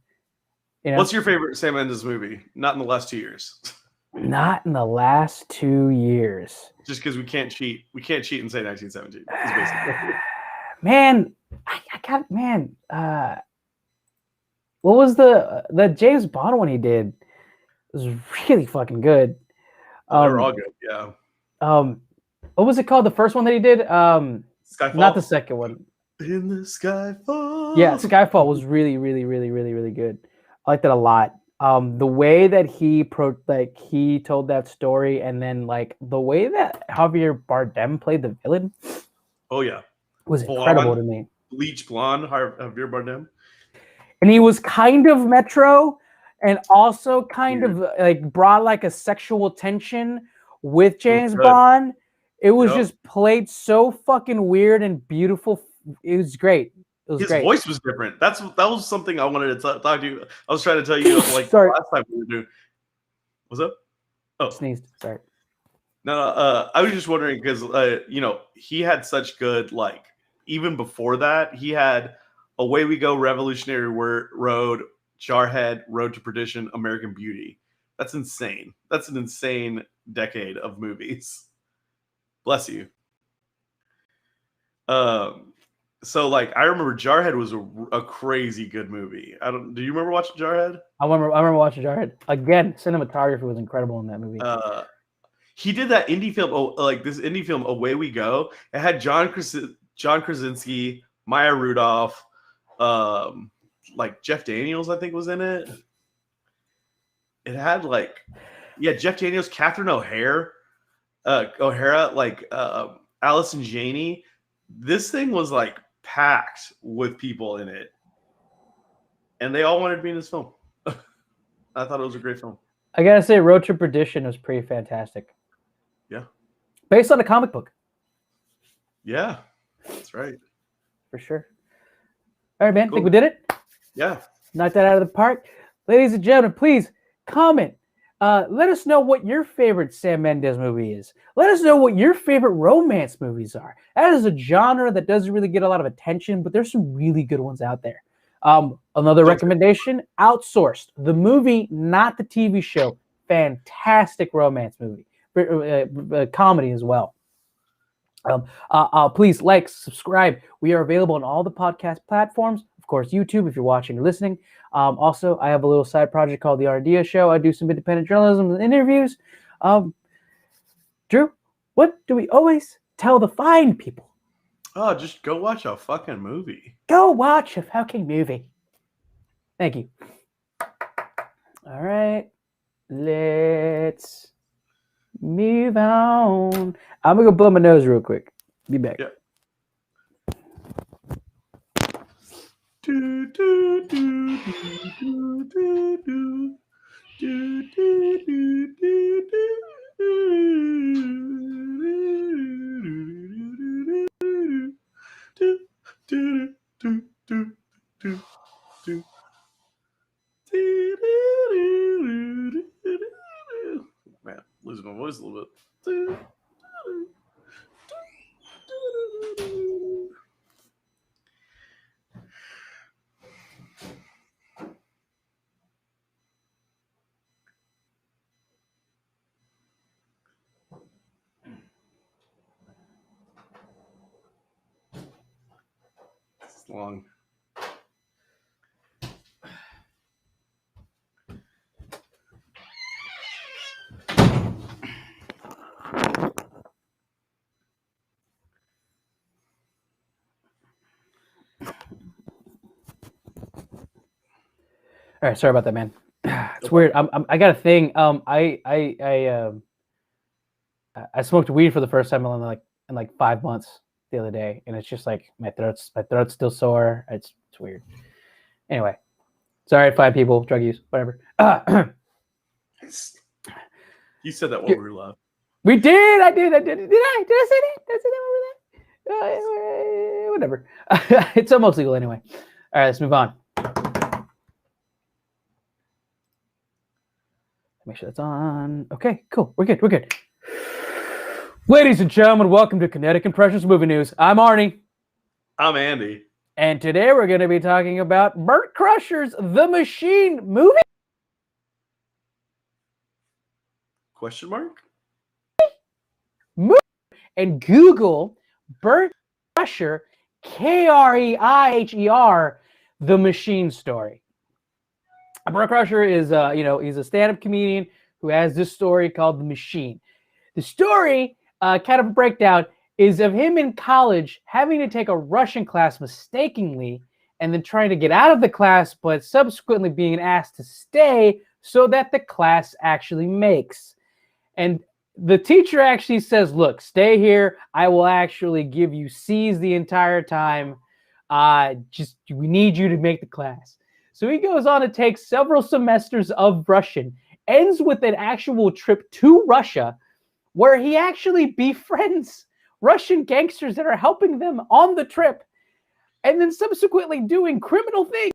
You know? What's your favorite Sam Mendes movie? Not in the last 2 years. Not in the last 2 years. Just because we can't cheat. We can't cheat and say 1917. Man, what was the James Bond one he did? It was really fucking good. They were all good, yeah. What was it called? The first one that he did? Skyfall. Not the second one. In the Skyfall. Yeah, Skyfall was really, really, really, really, really good. I liked it a lot. The way that he told that story, and then like the way that Javier Bardem played the villain. Oh yeah, was incredible to me. Bleach blonde Javier Bardem, and he was kind of Metro, and also kind of like brought like a sexual tension with James Bond. It was just played so fucking weird and beautiful. It was great. His voice was different. That was something I wanted to talk to you. I was trying to tell you like last time we were doing. What's up? Oh, sneezed. Sorry. No, I was just wondering because he had such good even before that he had Away We Go, Revolutionary Road, Jarhead, Road to Perdition, American Beauty. That's insane. That's an insane decade of movies. Bless you. So I remember Jarhead was a crazy good movie. Do you remember watching Jarhead? I remember watching Jarhead. Again, cinematography was incredible in that movie. He did that indie film, this indie film, Away We Go. It had John Krasinski, Maya Rudolph, Jeff Daniels, I think, was in it. It had Jeff Daniels, Catherine O'Hara, Allison Janney. This thing was packed with people in it, and they all wanted to be in this film. I thought it was a great film. I gotta say, Road to Perdition was pretty fantastic. Yeah, based on a comic book. Yeah, that's right. For sure. All right, man. Cool. Think we did it? Yeah. Knocked that out of the park. Ladies and gentlemen, please comment. Let us know what your favorite Sam Mendes movie is. Let us know what your favorite romance movies are. That is a genre that doesn't really get a lot of attention, but there's some really good ones out there. Another recommendation, Outsourced. The movie, not the TV show. Fantastic romance movie. Comedy as well. Please like, subscribe. We are available on all the podcast platforms. Of course, YouTube if you're watching or listening. Also, I have a little side project called The Ardia Show. I do some independent journalism and interviews. Drew, what do we always tell the fine people? Oh, just go watch a fucking movie. Go watch a fucking movie. Thank you. All right. Let's move on. I'm going to go blow my nose real quick. Be back. Yeah. Do, do, do, do, do, do, do, do, do, do, Man, losing my voice a little bit. It's long. All right, sorry about that, man. It's weird. I got a thing. I smoked weed for the first time in 5 months the other day, and it's just my throat's still sore. It's weird. Anyway, sorry, fine people, drug use, whatever. You said that while we were live. We did. I did. Did I say that? Did I say that over there? Whatever. It's almost legal anyway. All right, let's move on. Make sure that's on. Okay, cool. We're good. Ladies and gentlemen, welcome to Kinetic Impressions Movie News. I'm Arnie. I'm Andy. And today we're going to be talking about Bert Kreischer's The Machine movie. Question mark? And Google Bert Kreischer, Kreicher, The Machine story. Bert Kreischer is, he's a stand-up comedian who has this story called The Machine. The story, kind of a breakdown, is of him in college having to take a Russian class mistakenly and then trying to get out of the class, but subsequently being asked to stay so that the class actually makes. And the teacher actually says, look, stay here. I will actually give you C's the entire time. We need you to make the class. So he goes on to take several semesters of Russian, ends with an actual trip to Russia, where he actually befriends Russian gangsters that are helping them on the trip, and then subsequently doing criminal things.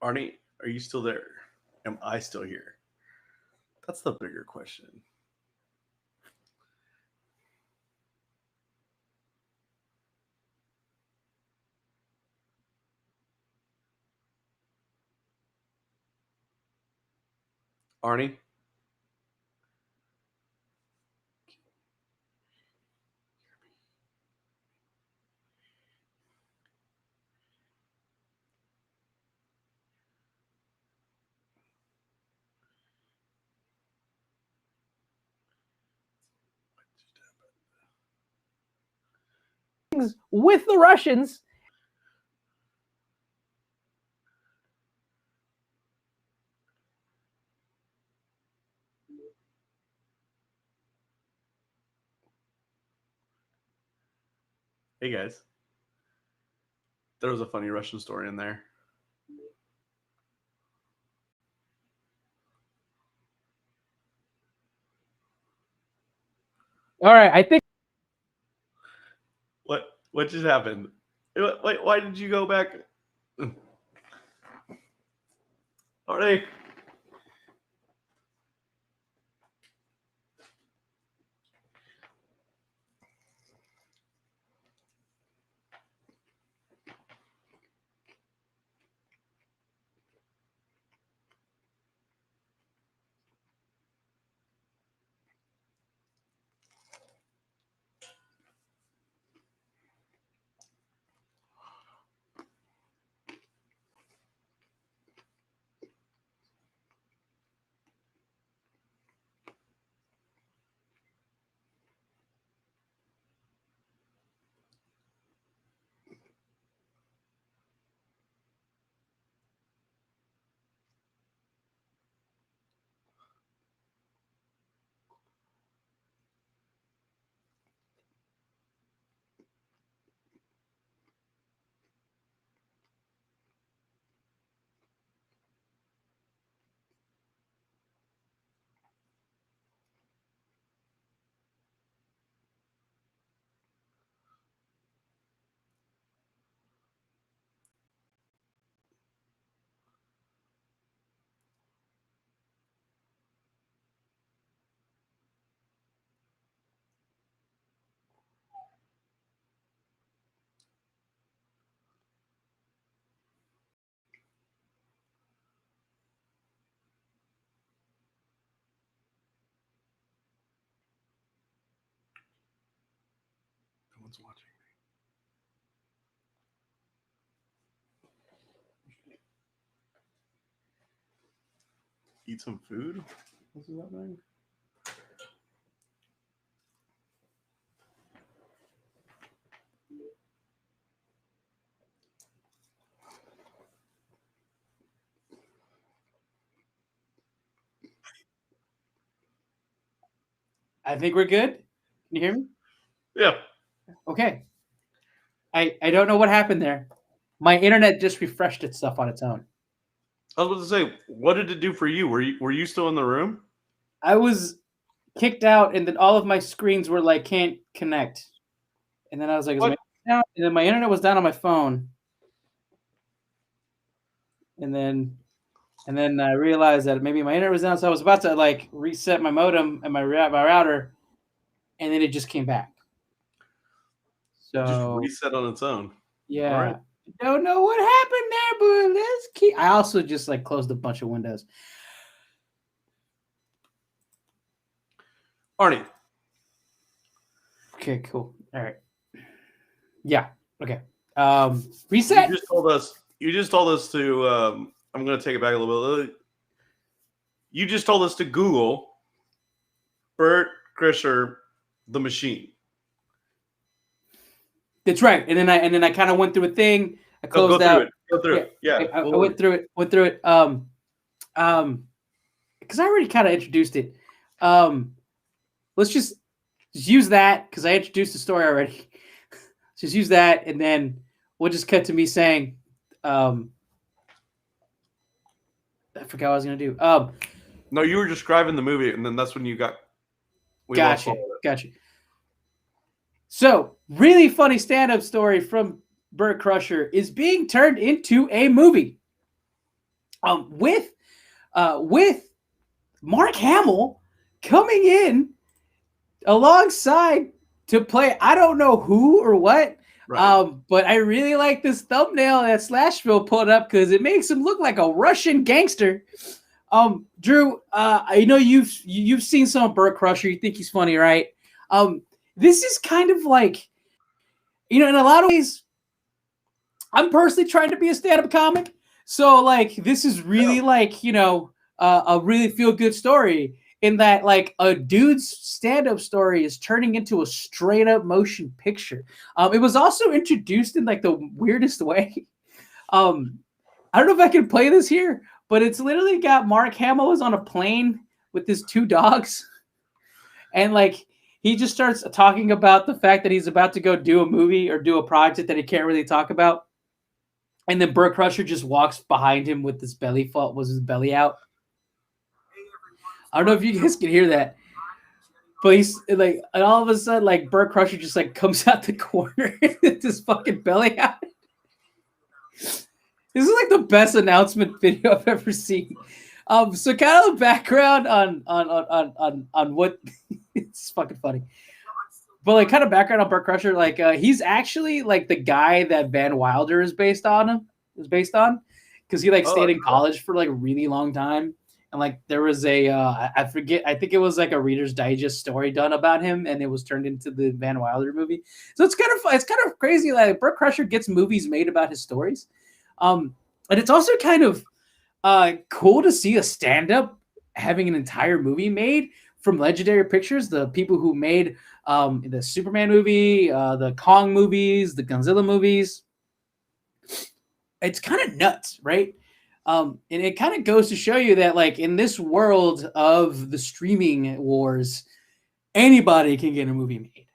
Arnie, are you still there? Am I still here? That's the bigger question. Arnie? With the Russians. Hey guys. There was a funny Russian story in there. All right, I think. What just happened? Wait, why did you go back? Arnie? No one's watching me. Eat some food? What's happening? I think we're good. Can you hear me? Yeah. Okay. I don't know what happened there. My internet just refreshed itself on its own. I was about to say, what did it do for you? Were you still in the room? I was kicked out, and then all of my screens were like can't connect. And then I was like, is my down? And then my internet was down on my phone. And then I realized that maybe my internet was down, so I was about to like reset my modem and my router, and then it just came back. So just reset on its own. Yeah. All right. Don't know what happened there, but let's keep. I also just like closed a bunch of windows. Arnie. Okay, cool. All right. Yeah. Okay. Reset. You just told us to I'm gonna take it back a little bit. You just told us to Google Bert Kreischer The Machine. That's right. And then I kind of went through a thing. I closed out. Go through it. Yeah. I went through it. Because I already kind of introduced it. Let's just use that because I introduced the story already. Just use that, and then we'll just cut to me saying, I forgot what I was gonna do. No, you were describing the movie, and then that's when you got. Gotcha. So, really funny stand-up story from Bert Kreischer is being turned into a movie. with Mark Hamill coming in alongside to play I don't know who or what. Right. But I really like this thumbnail that Slashville put up because it makes him look like a Russian gangster. Drew, I know you've seen some of Bert Kreischer. You think he's funny, right? This is kind of like, in a lot of ways, I'm personally trying to be a stand-up comic. So like, this is really like, a really feel-good story in that like a dude's stand-up story is turning into a straight-up motion picture. It was also introduced in like the weirdest way. I don't know if I can play this here, but it's literally got Mark Hamill is on a plane with his two dogs, and like he just starts talking about the fact that he's about to go do a movie or do a project that he can't really talk about, and then Bert Kreischer just walks behind him with his belly out. I don't know if you guys can hear that, but he's like, and all of a sudden, like Bert Kreischer just like comes out the corner with his fucking belly out. This is like the best announcement video I've ever seen. So kind of the background on what it's fucking funny. But like kind of background on Bert Kreischer, like he's actually like the guy that Van Wilder is based on, because he like stayed in college for like a really long time. And like there was a I forget, I think it was like a Reader's Digest story done about him, and it was turned into the Van Wilder movie. So it's kind of crazy. Like Bert Kreischer gets movies made about his stories. And it's also kind of cool to see a stand-up having an entire movie made from Legendary Pictures, the people who made the Superman movie, the Kong movies, the Godzilla movies. It's kind of nuts, right? And it kind of goes to show you that, like, in this world of the streaming wars, anybody can get a movie made,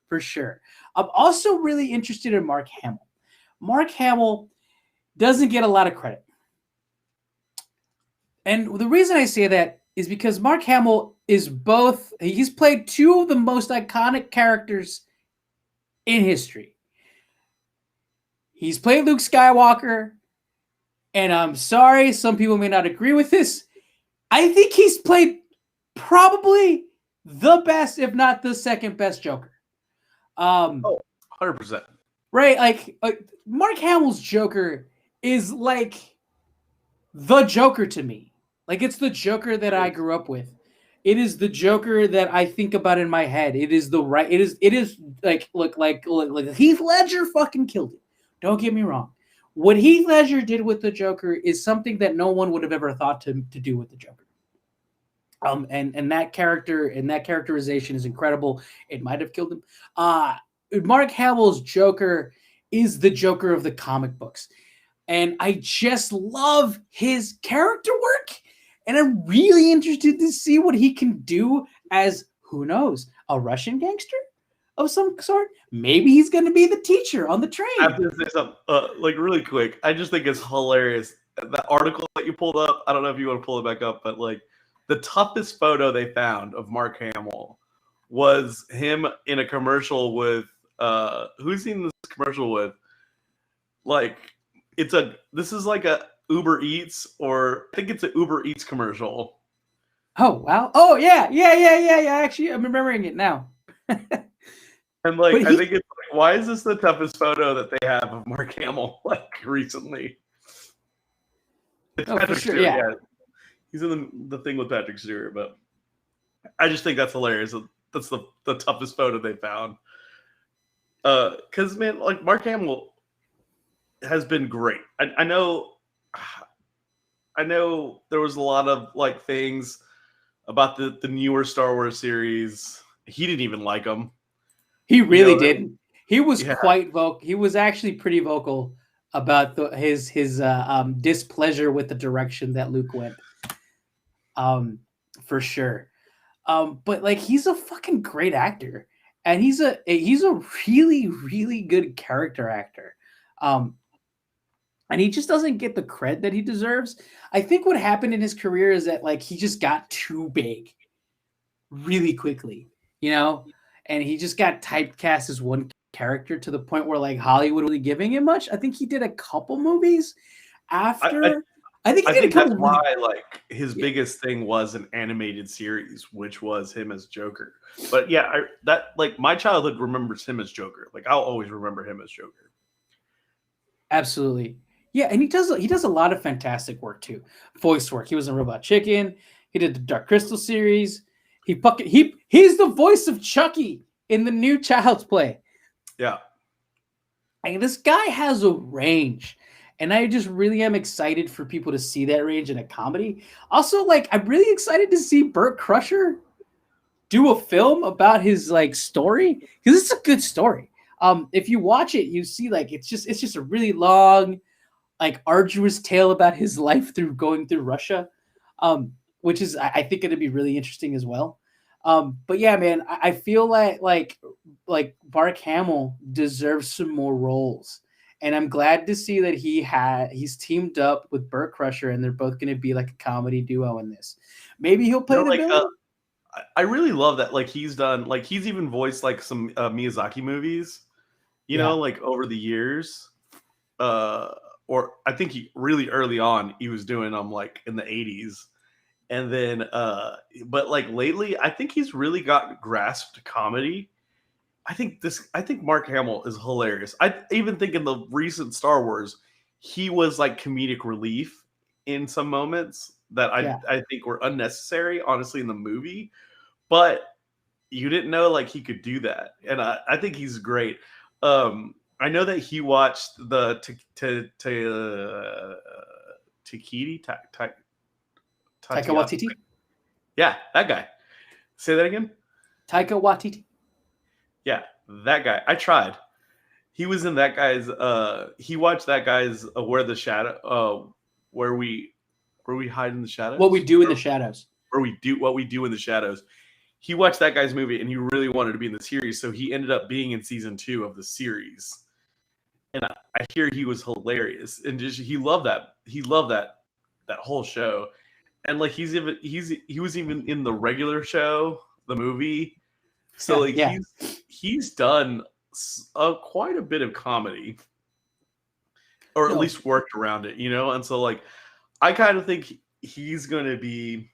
for sure. I'm also really interested in Mark Hamill. Mark Hamill doesn't get a lot of credit. And the reason I say that is because Mark Hamill is he's played two of the most iconic characters in history. He's played Luke Skywalker, and I'm sorry, some people may not agree with this. I think he's played probably the best, if not the second best Joker. 100%. Right? Like Mark Hamill's Joker is like the Joker to me. Like it's the Joker that I grew up with. It is the Joker that I think about in my head. It is like look Heath Ledger fucking killed it. Don't get me wrong. What Heath Ledger did with the Joker is something that no one would have ever thought to do with the Joker. And that character and that characterization is incredible. It might have killed him. Mark Hamill's Joker is the Joker of the comic books. And I just love his character work. And I'm really interested to see what he can do as, who knows, a Russian gangster of some sort. Maybe he's going to be the teacher on the train. I have to say something, like really quick. I just think it's hilarious. That article that you pulled up, I don't know if you want to pull it back up, but like the toughest photo they found of Mark Hamill was him in a commercial with, who's seen this commercial with? Like, this is like a Uber Eats, or I think it's an Uber Eats commercial. Oh, wow. Oh, yeah. Actually, I'm remembering it now. And like, I think it's like, why is this the toughest photo that they have of Mark Hamill like recently? It's Patrick sure, Stewart, yeah. He's in the thing with Patrick Stewart, but I just think that's hilarious. That's the toughest photo they found. Because man, like Mark Hamill has been great. I know there was a lot of like things about the newer Star Wars series. He didn't even like them. He really didn't. He was quite vocal. He was actually pretty vocal about his displeasure with the direction that Luke went. For sure. But like he's a fucking great actor, and he's a really, really good character actor. And he just doesn't get the cred that he deserves. I think what happened in his career is that like he just got too big really quickly, and he just got typecast as one character to the point where like Hollywood really giving him much. I think he did a couple movies after. I think I he did think a couple. that's why like his biggest thing was an animated series, which was him as Joker. But yeah, that like my childhood remembers him as Joker. Like I'll always remember him as Joker. Absolutely. Yeah, and he does a lot of fantastic work too. Voice work. He was in Robot Chicken. He did the Dark Crystal series. He's the voice of Chucky in the new Child's Play. Yeah. And this guy has a range. And I just really am excited for people to see that range in a comedy. Also, like, I'm really excited to see Bert Kreischer do a film about his like story, because it's a good story. If you watch it, you see like it's just a really long, like arduous tale about his life through going through Russia, which is I think going to be really interesting as well. But yeah, man, I feel like Mark Hamill deserves some more roles, and I'm glad to see that he's teamed up with Bert Kreischer, and they're both going to be like a comedy duo in this. Maybe he'll play the villain. I really love that. Like he's even voiced like some Miyazaki movies, you know, like over the years. Or I think he really early on he was doing them like in the 80s. And then but like lately, I think he's really got grasped comedy. I think Mark Hamill is hilarious. I even think in the recent Star Wars, he was like comedic relief in some moments that I think were unnecessary, honestly, in the movie. But you didn't know like he could do that, and I think he's great. I know that he watched the Taika Waititi. Yeah, that guy. Say that again. Taika Waititi. Yeah, that guy. I tried. He was in that guy's. He watched that guy's Where the Shadow. Where we hide in the shadows. What we do in the shadows. What we do in the shadows. He watched that guy's movie and he really wanted to be in the series, so he ended up being in season 2 of the series. And I hear he was hilarious, and just he loved that whole show. And like he was even in the regular show, the movie. So he's done quite a bit of comedy, or at least worked around it, you know. And so like I kind of think he's going to be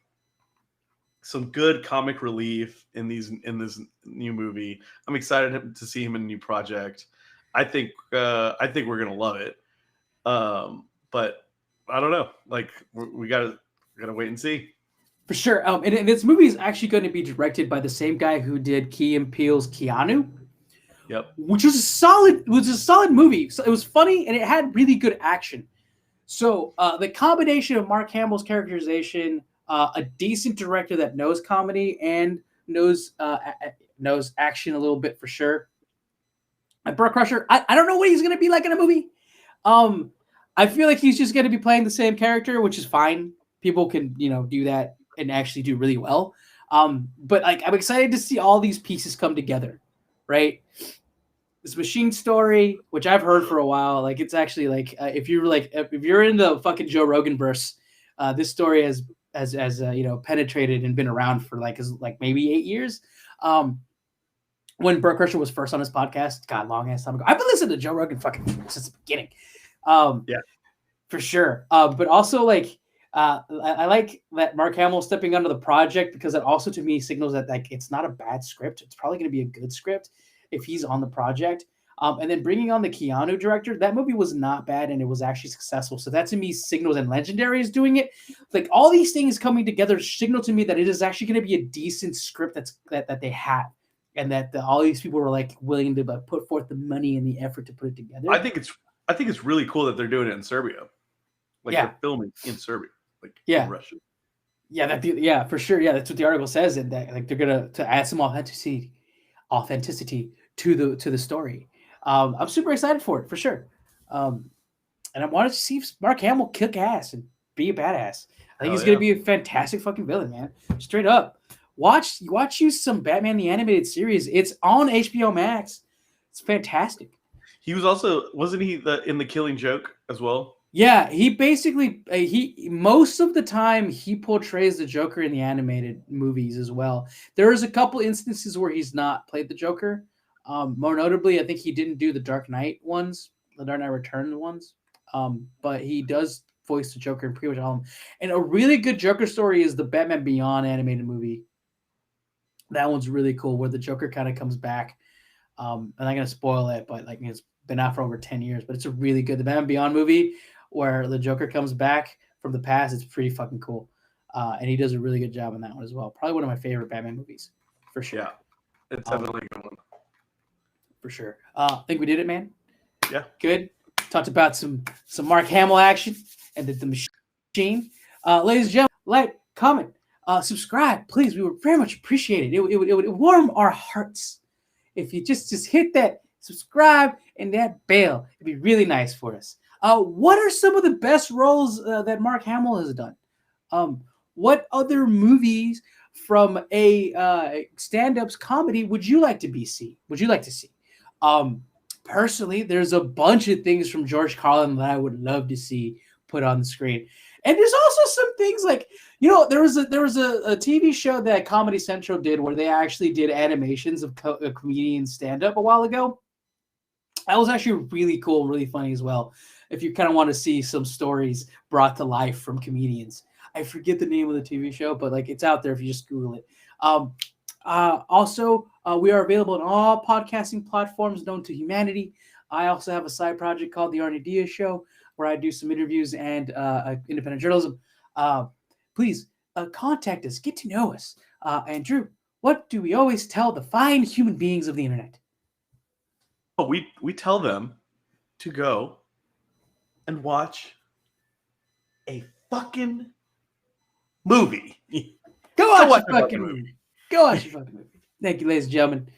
some good comic relief in this new movie. I'm excited to see him in a new project. I think we're gonna love it. But I don't know. Like we gotta wait and see. For sure. And this movie is actually going to be directed by the same guy who did Key and Peele's Keanu. Yep. Which was a solid movie. So it was funny and it had really good action. So the combination of Mark Hamill's characterization, a decent director that knows comedy and knows action a little bit for sure. And Bert Kreischer, I don't know what he's going to be like in a movie. I feel like he's just going to be playing the same character, which is fine. People can, do that and actually do really well. But like, I'm excited to see all these pieces come together, right? This Machine story, which I've heard for a while, like it's actually like if you're in the fucking Joe Rogan verse, this story has penetrated and been around for like maybe 8 years. When Bert Kreischer was first on his podcast, God, long ass time ago. I've been listening to Joe Rogan fucking since the beginning. Yeah, for sure. But also like I like that Mark Hamill stepping onto the project, because it also to me signals that like it's not a bad script. It's probably going to be a good script if he's on the project. And then bringing on the Keanu director, that movie was not bad and it was actually successful. So that to me signals, and Legendary is doing it. Like all these things coming together signal to me that it is actually going to be a decent script that they have, and that all these people were like willing to put forth the money and the effort to put it together. I think it's really cool that they're doing it in Serbia. Like they're filming in Serbia, like in Russia. Yeah, for sure. Yeah, that's what the article says, and that like they're gonna to add some authenticity to the story. I'm super excited for it, for sure. And I wanted to see Mark Hamill kick ass and be a badass. I think he's gonna be a fantastic fucking villain, man. Straight up. Watch you some Batman the Animated Series. It's on HBO Max. It's fantastic. He was also, wasn't he in the Killing Joke as well? Yeah, he basically most of the time he portrays the Joker in the animated movies as well. There's a couple instances where he's not played the Joker. More notably, I think he didn't do the Dark Knight ones, the Dark Knight Returns ones. But he does voiced the Joker in pretty much all of them. And a really good Joker story is the Batman Beyond animated movie. That one's really cool, where the Joker kind of comes back. I'm not gonna spoil it, but like it's been out for over 10 years, but it's a really good the Batman Beyond movie where the Joker comes back from the past. It's pretty fucking cool. And he does a really good job on that one as well. Probably one of my favorite Batman movies, for sure. Yeah, it's definitely a good one. For sure. I think we did it, man. Yeah. Good. Talked about some Mark Hamill action and the machine. Ladies and gentlemen, like, comment, subscribe, please. We would very much appreciate it. It would warm our hearts if you just hit that subscribe and that bell. It'd be really nice for us. What are some of the best roles that Mark Hamill has done? What other movies from a stand-ups comedy would you like to see? Personally, there's a bunch of things from George Carlin that I would love to see put on the screen. And there's also some things like, there was a TV show that Comedy Central did where they actually did animations of comedian stand-up a while ago. That was actually really cool and really funny as well. If you kind of want to see some stories brought to life from comedians. I forget the name of the TV show, but like it's out there if you just Google it. Also, we are available on all podcasting platforms known to humanity. I also have a side project called The Arnie Diaz Show, where I do some interviews and independent journalism. Please contact us, get to know us. And Drew, what do we always tell the fine human beings of the internet? Oh, we tell them to go and watch a fucking movie. Go watch a fucking movie. Go watch a fucking movie. Thank you, ladies and gentlemen.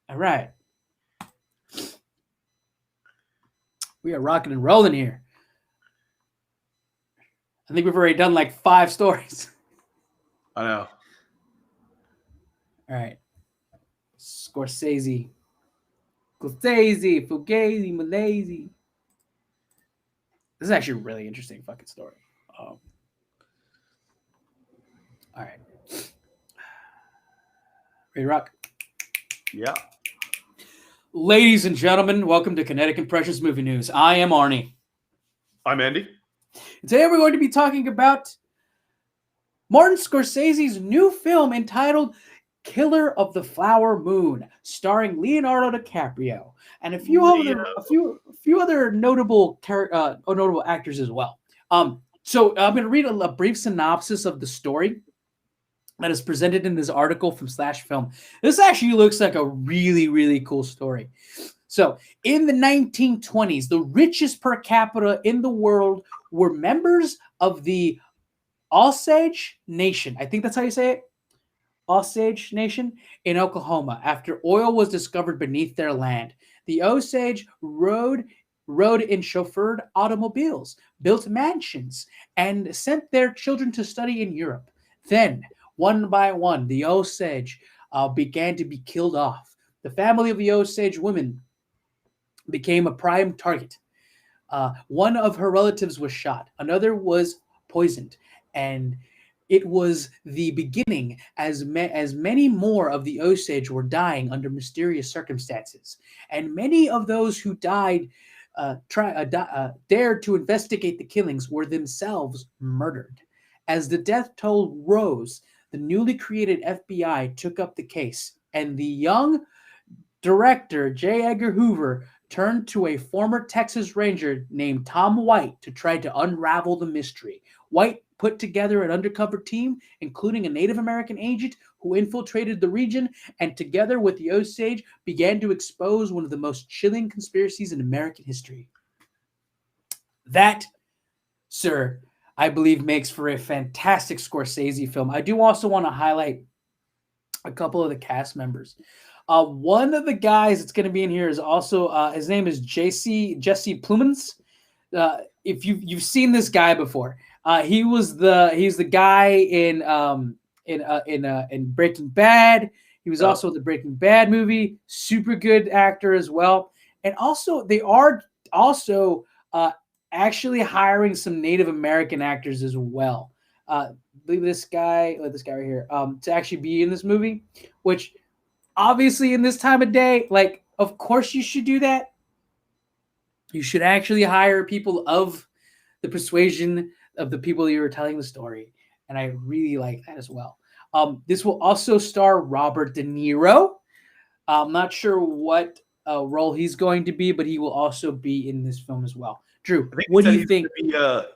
All right. We are rocking and rolling here. I think we've already done like 5 stories. I know. All right. Scorsese, Fugazi, Malaysia. This is actually a really interesting fucking story. All right. Ready to rock? Yeah. Ladies and gentlemen, welcome to Kinetic Impressions Movie News. I am Arnie. I'm Andy. Today we're going to be talking about Martin Scorsese's new film entitled Killer of the Flower Moon, starring Leonardo DiCaprio and a few other notable actors as well. So I'm going to read a brief synopsis of the story that is presented in this article from Slash Film. This actually looks like a really, really cool story. So, in the 1920s, the richest per capita in the world were members of the Osage Nation. I think that's how you say it. Osage Nation in Oklahoma, after oil was discovered beneath their land. The Osage rode in chauffeured automobiles, built mansions, and sent their children to study in Europe. Then, one by one, the Osage began to be killed off. The family of the Osage women became a prime target. One of her relatives was shot. Another was poisoned. And it was the beginning as many more of the Osage were dying under mysterious circumstances. And many of those who died dared to investigate the killings were themselves murdered. As the death toll rose, the newly created FBI took up the case, and the young director, J. Edgar Hoover, turned to a former Texas Ranger named Tom White to try to unravel the mystery. White put together an undercover team, including a Native American agent who infiltrated the region, and together with the Osage, began to expose one of the most chilling conspiracies in American history. That, sir, I believe makes for a fantastic Scorsese film. I do also want to highlight a couple of the cast members. One of the guys that's going to be in here is also his name is Jesse Plemons. If you've seen this guy before, he's the guy in Breaking Bad. He was also in the Breaking Bad movie. Super good actor as well. And also they are also actually hiring some Native American actors as well. I believe this guy right here, to actually be in this movie, which obviously in this time of day, like, of course you should do that. You should actually hire people of the persuasion of the people you were telling the story, and I really like that as well. This will also star Robert De Niro. I'm not sure what role he's going to be, but he will also be in this film as well. Drew, what do you think?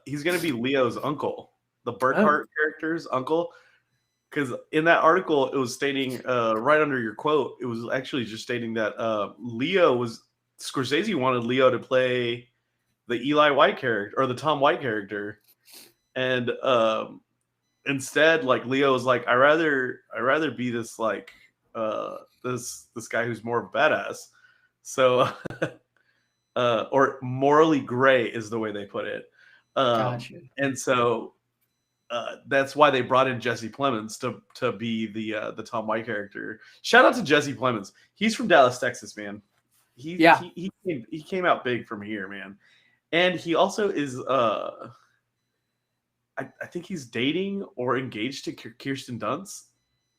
He's going to be Leo's uncle, the Oh. Burkhart character's uncle. Because in that article, it was stating right under your quote, it was actually just stating that Scorsese wanted Leo to play the Eli White character or the Tom White character, and instead, like Leo was like, I rather be this like this guy who's more of a badass. So, or morally gray is the way they put it. Gotcha. And so that's why they brought in Jesse Plemons to be the Tom White character. Shout out to Jesse Plemons. He's from Dallas, Texas, man. He came out big from here, man. And he also is I think he's dating or engaged to Kirsten Dunst.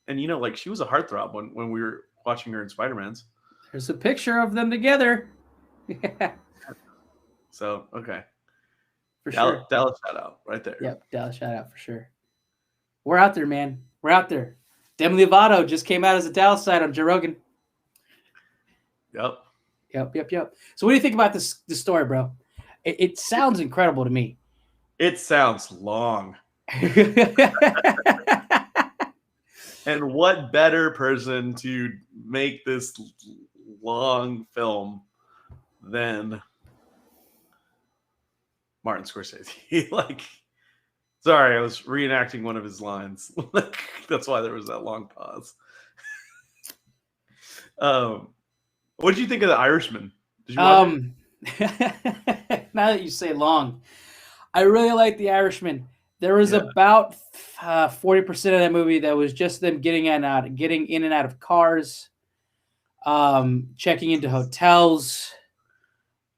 And you know, like she was a heartthrob when we were watching her in Spider-Man's. There's a picture of them together. Yeah. So okay. For sure. Dallas shout out right there. Yep, Dallas shout out for sure. We're out there, man. We're out there. Demi Lovato just came out as a Dallas side on Joe Rogan. Yep. So what do you think about this story, bro? It sounds incredible to me. It sounds long. And what better person to make this long film than Martin Scorsese? Like, sorry, I was reenacting one of his lines. That's why there was that long pause. What did you think of The Irishman? Did you watch it? Now that you say long, I really like The Irishman. There was about 40% of that movie that was just them getting in and out of cars, checking into hotels.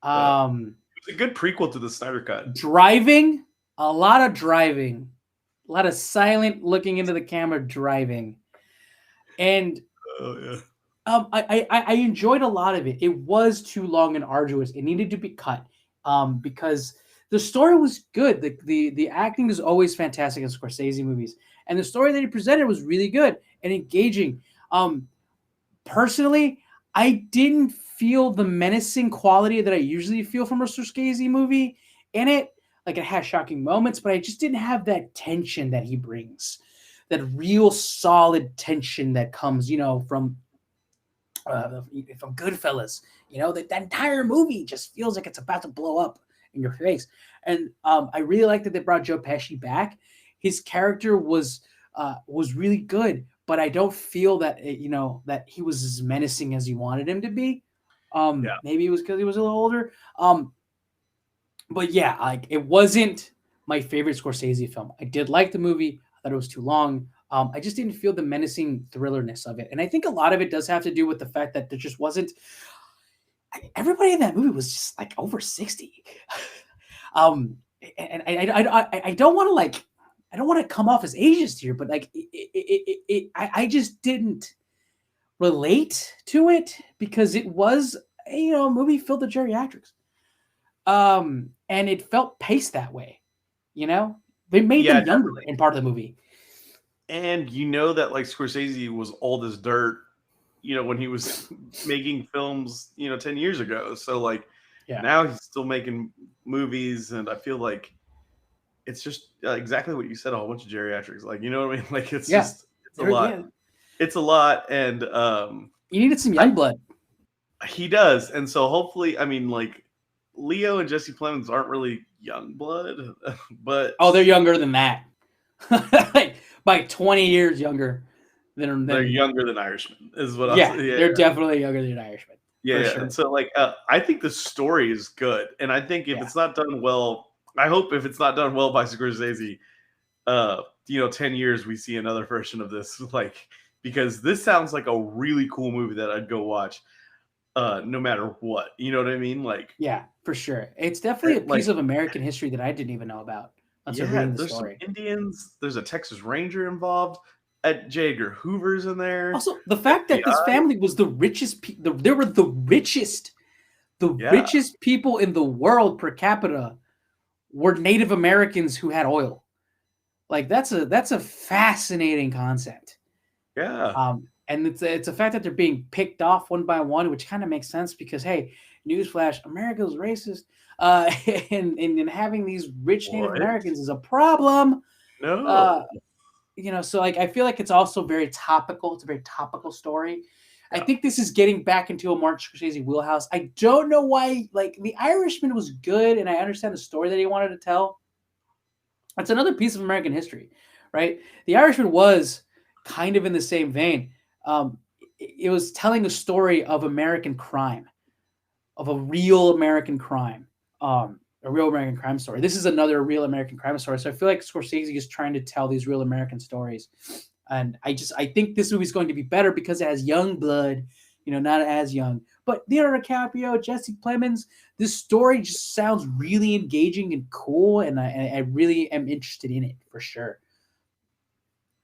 It was a good prequel to the Snyder Cut. Driving, a lot of silent looking into the camera driving, and I enjoyed a lot of it. It was too long and arduous. It needed to be cut because the story was good. The acting is always fantastic in Scorsese movies, and the story that he presented was really good and engaging. Personally, I didn't feel the menacing quality that I usually feel from a Scorsese movie in it. Like, it has shocking moments, but I just didn't have that tension that he brings, that real solid tension that comes, from Goodfellas. That entire movie just feels like it's about to blow up in your face. And I really like that they brought Joe Pesci back. His character was really good, but I don't feel that that he was as menacing as you wanted him to be. Maybe it was because he was a little older. But yeah, like, it wasn't my favorite Scorsese film. I did like the movie. I thought it was too long. I just didn't feel the menacing thrillerness of it. And I think a lot of it does have to do with the fact that there just wasn't. Everybody in that movie was just like over 60. And I don't want to come off as ageist here, but like I just didn't relate to it because it was a movie filled with geriatrics. And it felt paced that way. They made them younger in part of the movie. And that like Scorsese was old as dirt, when he was making films, 10 years ago. So like now he's still making movies, and I feel like it's just exactly what you said, a whole bunch of geriatrics. Like, you know what I mean? Like, it's just it's a lot. Yeah. It's a lot, and you needed some young blood. He does, and so hopefully, I mean, like, Leo and Jesse Plemons aren't really young blood, but they're younger than that. Like, by 20 years younger than they're younger than Irishman is what they're definitely younger than Irishman. Sure. And so like I think the story is good, and I think if it's not done well, I hope if it's not done well by Scorsese, 10 years we see another version of this, like, because this sounds like a really cool movie that I'd go watch no matter what. You know what I mean? Like, yeah, for sure. It's definitely a piece of American history that I didn't even know about. There's some Indians. There's a Texas Ranger involved. J. Edgar Hoover's in there. Also, the fact that this family was the richest, they were the richest, richest people in the world per capita were Native Americans who had oil. Like that's a fascinating concept. Yeah. And it's a fact that they're being picked off one by one, which kind of makes sense because hey, newsflash, America's racist, and having these rich Native What? Americans is a problem. No. So like I feel like it's also very topical. It's a very topical story. I Yeah. think this is getting back into a Mark Scorsese wheelhouse. I don't know why. Like The Irishman was good, and I understand the story that he wanted to tell. It's another piece of American history, right? The Irishman was kind of in the same vein. It was telling a story of American crime, of a real American crime, a real American crime story. This is another real American crime story. So I feel like Scorsese is trying to tell these real American stories, and I think this movie is going to be better because it has young blood, not as young, but Leonardo DiCaprio, Jesse Plemons. This story just sounds really engaging and cool, and I really am interested in it for sure.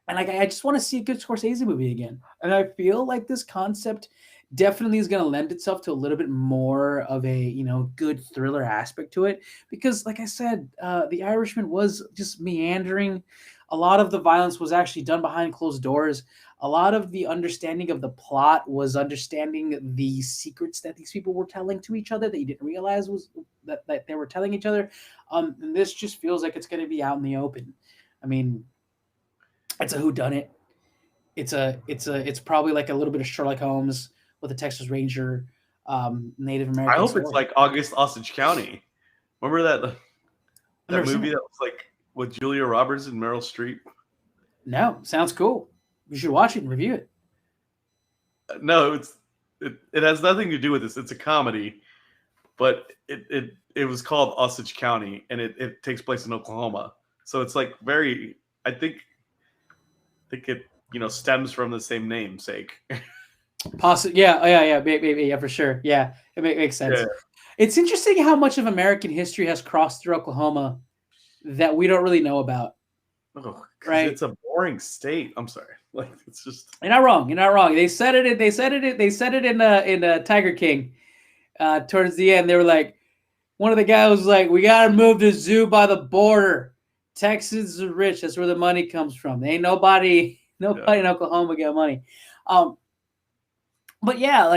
And like I just want to see a good Scorsese movie again. And I feel like this concept definitely is going to lend itself to a little bit more of a good thriller aspect to it because, like I said, The Irishman was just meandering. A lot of the violence was actually done behind closed doors. A lot of the understanding of the plot was understanding the secrets that these people were telling to each other that you didn't realize was that they were telling each other. And this just feels like it's going to be out in the open. I mean, it's a whodunit. It's probably like a little bit of Sherlock Holmes with a Texas Ranger, Native I American hope story. it's like August Osage County. Remember that I've movie that was like with Julia Roberts and Meryl Streep? No, sounds cool. You should watch it and review it. No, it has nothing to do with this. It's a comedy, but it was called Osage County, and it takes place in Oklahoma. So it's like very. I think it stems from the same namesake. Possibly, yeah, maybe, yeah, for sure. Yeah, it makes sense. Yeah. It's interesting how much of American history has crossed through Oklahoma that we don't really know about. Oh, right? It's a boring state. I'm sorry. Like it's just. You're not wrong. You're not wrong. They said it. They said it in Tiger King. Towards the end, they were like, one of the guys was like, "We gotta move the zoo by the border. Texans are rich. That's where the money comes from. Ain't nobody in Oklahoma got money." But yeah,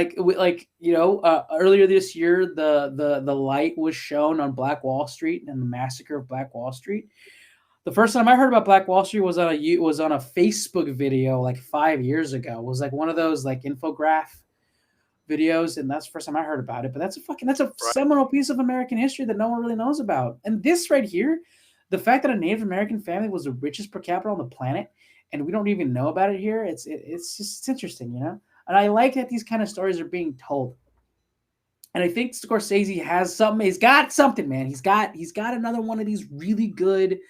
earlier this year, the light was shown on Black Wall Street and the massacre of Black Wall Street. The first time I heard about Black Wall Street was on a Facebook video like 5 years ago. It was like one of those like infograph videos, and that's the first time I heard about it. But that's a seminal piece of American history that no one really knows about. And this right here, the fact that a Native American family was the richest per capita on the planet, and we don't even know about it here, it's interesting, And I like that these kind of stories are being told. And I think Scorsese has something. He's got something, man. He's got another one of these really good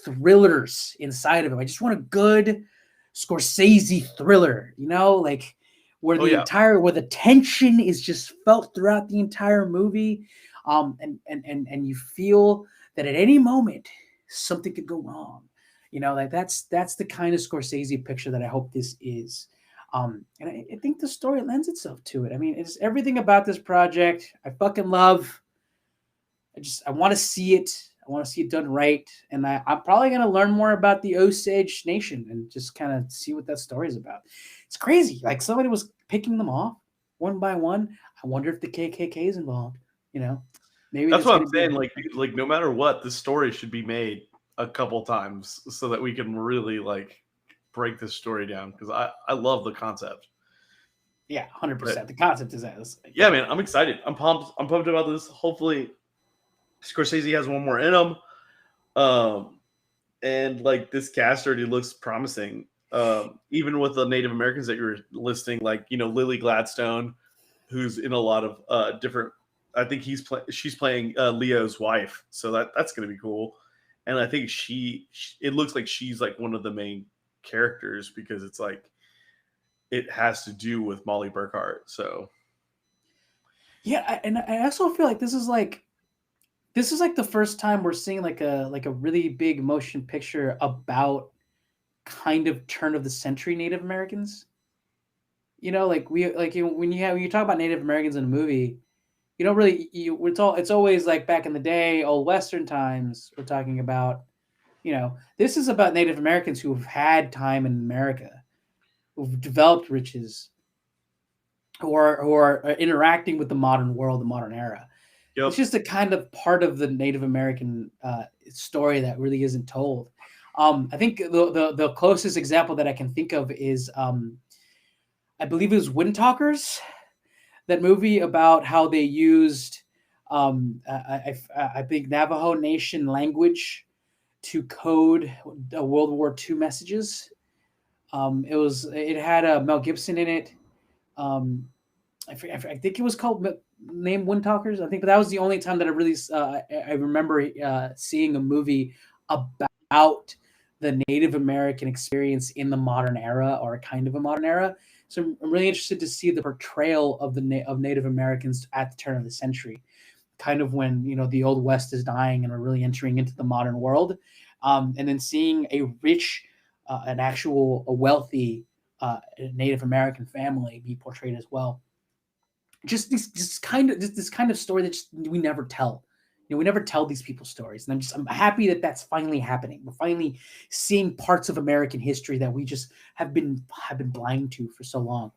thrillers inside of him. I just want a good Scorsese thriller, like where where the tension is just felt throughout the entire movie, and you feel that at any moment something could go wrong. Like that's the kind of Scorsese picture that I hope this is. And I think the story lends itself to it. I mean, it's everything about this project I fucking love. I want to see it. I want to see it done right. And I'm probably going to learn more about the Osage Nation and just kind of see what that story is about. It's crazy. Like somebody was picking them off one by one. I wonder if the KKK is involved. Maybe that's what I'm saying. Like no matter what, this story should be made a couple times so that we can really like break this story down because I love the concept. Yeah, 100%. The concept is that. Yeah, man, I'm excited. I'm pumped. I'm pumped about this. Hopefully, Scorsese has one more in him. And like this cast already looks promising. Even with the Native Americans that you're listing, like Lily Gladstone, who's in a lot of different. I think she's playing Leo's wife, so that's gonna be cool. And I think it looks like she's like one of the main characters because it's like it has to do with Molly Burkhart. So yeah, and I also feel like this is like the first time we're seeing like a really big motion picture about kind of turn of the century Native Americans. When you talk about Native Americans in a movie, you don't really it's always like back in the day, old Western times. We're talking about, this is about Native Americans who have had time in America, who've developed riches, who are interacting with the modern world, the modern era. Yep. It's just a kind of part of the Native American story that really isn't told. I think the closest example that I can think of is, I believe it was Wind Talkers, that movie about how they used, I think, Navajo Nation language to code World War II messages. It had Mel Gibson in it. I think it was called named Wind Talkers. I think, but that was the only time that I really I remember seeing a movie about the Native American experience in the modern era, or kind of a modern era. So I'm really interested to see the portrayal of of Native Americans at the turn of the century, kind of when the Old West is dying and we're really entering into the modern world, and then seeing a rich, a wealthy Native American family be portrayed as well. Just this kind of story that we never tell. We never tell these people's stories, and I'm happy that that's finally happening. We're finally seeing parts of American history that we just have been blind to for so long,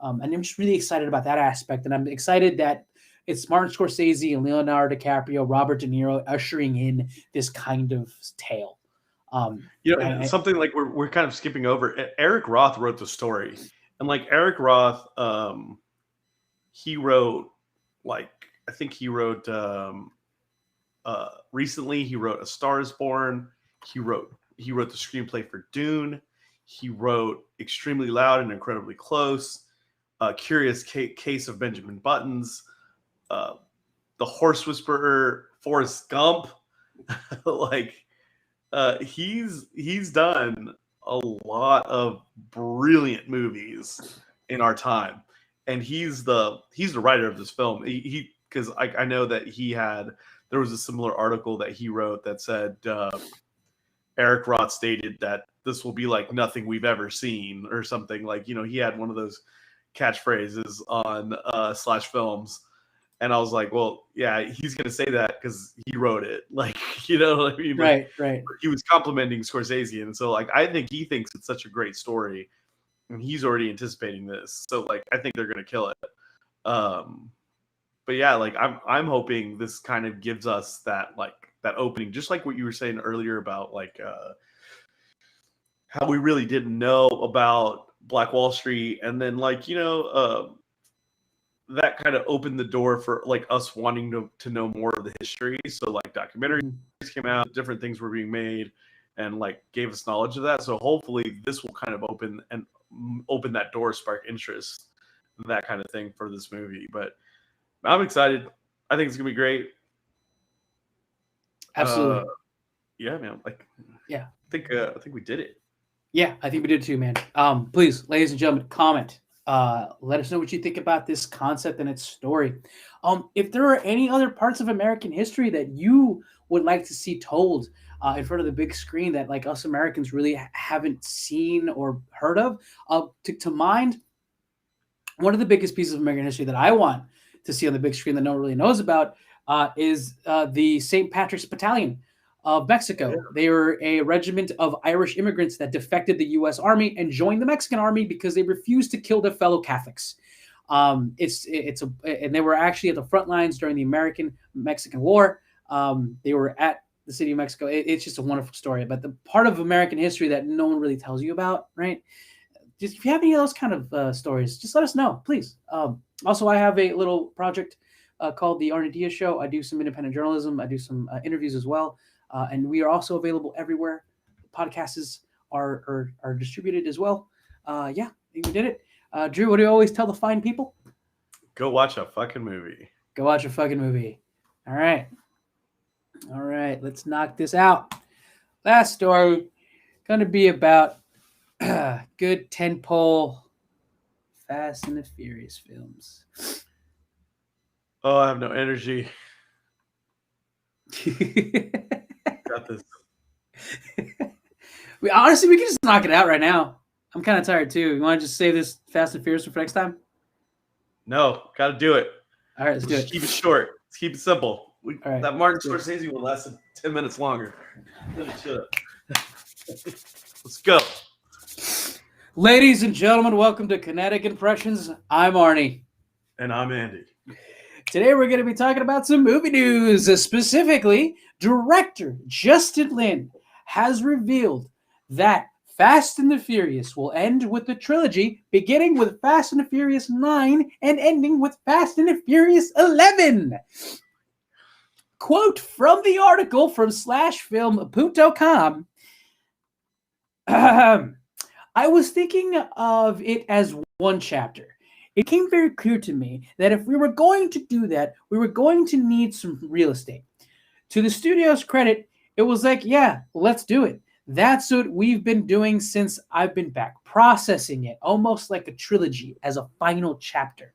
and I'm just really excited about that aspect. And I'm excited that it's Martin Scorsese and Leonardo DiCaprio, Robert De Niro ushering in this kind of tale. Something like we're kind of skipping over. Eric Roth wrote the story, and like Eric Roth, he wrote, like, I think he wrote. Recently, he wrote A Star Is Born. He wrote the screenplay for Dune. He wrote Extremely Loud and Incredibly Close, Curious Case of Benjamin Buttons, The Horse Whisperer, Forrest Gump. He's done a lot of brilliant movies in our time, and he's the writer of this film. Because I know that there was a similar article that he wrote that said Eric Roth stated that this will be like nothing we've ever seen, or something. Like, he had one of those catchphrases on Slash Films, and I was like, well, yeah, he's gonna say that because he wrote it. Like, what I mean? Right. He was complimenting Scorsese, and so, like, I think he thinks it's such a great story, and he's already anticipating this. So, like, I think they're gonna kill it. But yeah, like, I'm hoping this kind of gives us that opening, just like what you were saying earlier about, like, how we really didn't know about Black Wall Street, and then, like, that kind of opened the door for, like, us wanting to know more of the history. So, like, documentaries came out, different things were being made, and, like, gave us knowledge of that. So hopefully this will kind of open that door, spark interest, that kind of thing for this movie. But I'm excited. I think it's gonna be great. Absolutely. Yeah, man. Like, yeah, I think we did it. Yeah, I think we did too, man. Please, ladies and gentlemen, comment. Let us know what you think about this concept and its story. If there are any other parts of American history that you would like to see told in front of the big screen that, like, us Americans really haven't seen or heard of, to mind, one of the biggest pieces of American history that I want to see on the big screen that no one really knows about is the St. Patrick's Battalion of Mexico. Yeah. They were a regiment of Irish immigrants that defected the U.S. Army and joined the Mexican Army because they refused to kill their fellow Catholics. And they were actually at the front lines during the American-Mexican War. They were at the city of Mexico. It's just a wonderful story. But the part of American history that no one really tells you about, right? Just if you have any of those kind of stories, just let us know, please. Also, I have a little project called the Arnie Diaz Show. I do some independent journalism. I do some interviews as well. And we are also available everywhere podcasts are distributed as well. Yeah, I think we did it. Drew, what do you always tell the fine people? Go watch a fucking movie. Go watch a fucking movie. All right. Let's knock this out. Last story going to be about good tentpole Fast and the Furious films. Oh, I have no energy. Got this. We can just knock it out right now. I'm kind of tired too. You want to just save this Fast and Furious for next time? No, got to do it. All right, let's do Just it. keep it short. Let's keep it simple. All right. That Martin Scorsese one lasted 10 minutes longer. Let's go. Ladies and gentlemen, welcome to Kinetic Impressions. I'm Arnie. And I'm Andy. Today we're going to be talking about some movie news. Specifically, director Justin Lin has revealed that Fast and the Furious will end with the trilogy, beginning with Fast and the Furious 9 and ending with Fast and the Furious 11. Quote from the article from /film.com. I was thinking of it as one chapter. It became very clear to me that if we were going to do that, we were going to need some real estate. To the studio's credit, it was like, yeah, let's do it. That's what we've been doing since I've been back, processing it almost like a trilogy as a final chapter.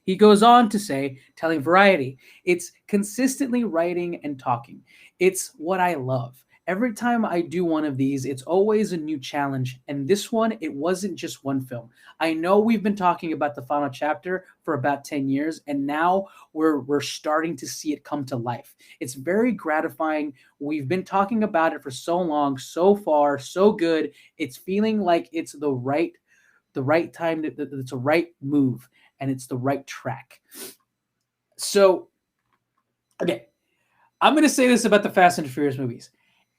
He goes on to say, telling Variety, it's consistently writing and talking. It's what I love. Every time I do one of these, it's always a new challenge. And this one, it wasn't just one film. I know we've been talking about the final chapter for about 10 years, and now we're starting to see it come to life. It's very gratifying. We've been talking about it for so long, so far, so good. It's feeling like it's the right time, it's a right move, and it's the right track. So, okay, I'm going to say this about the Fast and Furious movies.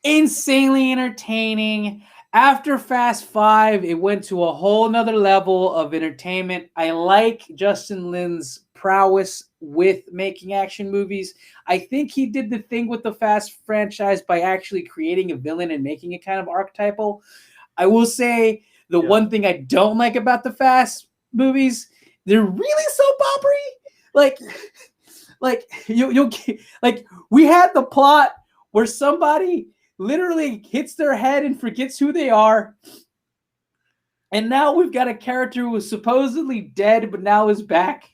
Insanely entertaining. After Fast 5, it went to a whole nother level of entertainment. I like Justin Lin's prowess with making action movies. I think he did the thing with the Fast franchise by actually creating a villain and making it kind of archetypal. I will say the one thing I don't like about the Fast movies, they're really soap opera-y. Like we had the plot where somebody literally hits their head and forgets who they are. And now we've got a character who was supposedly dead, but now is back.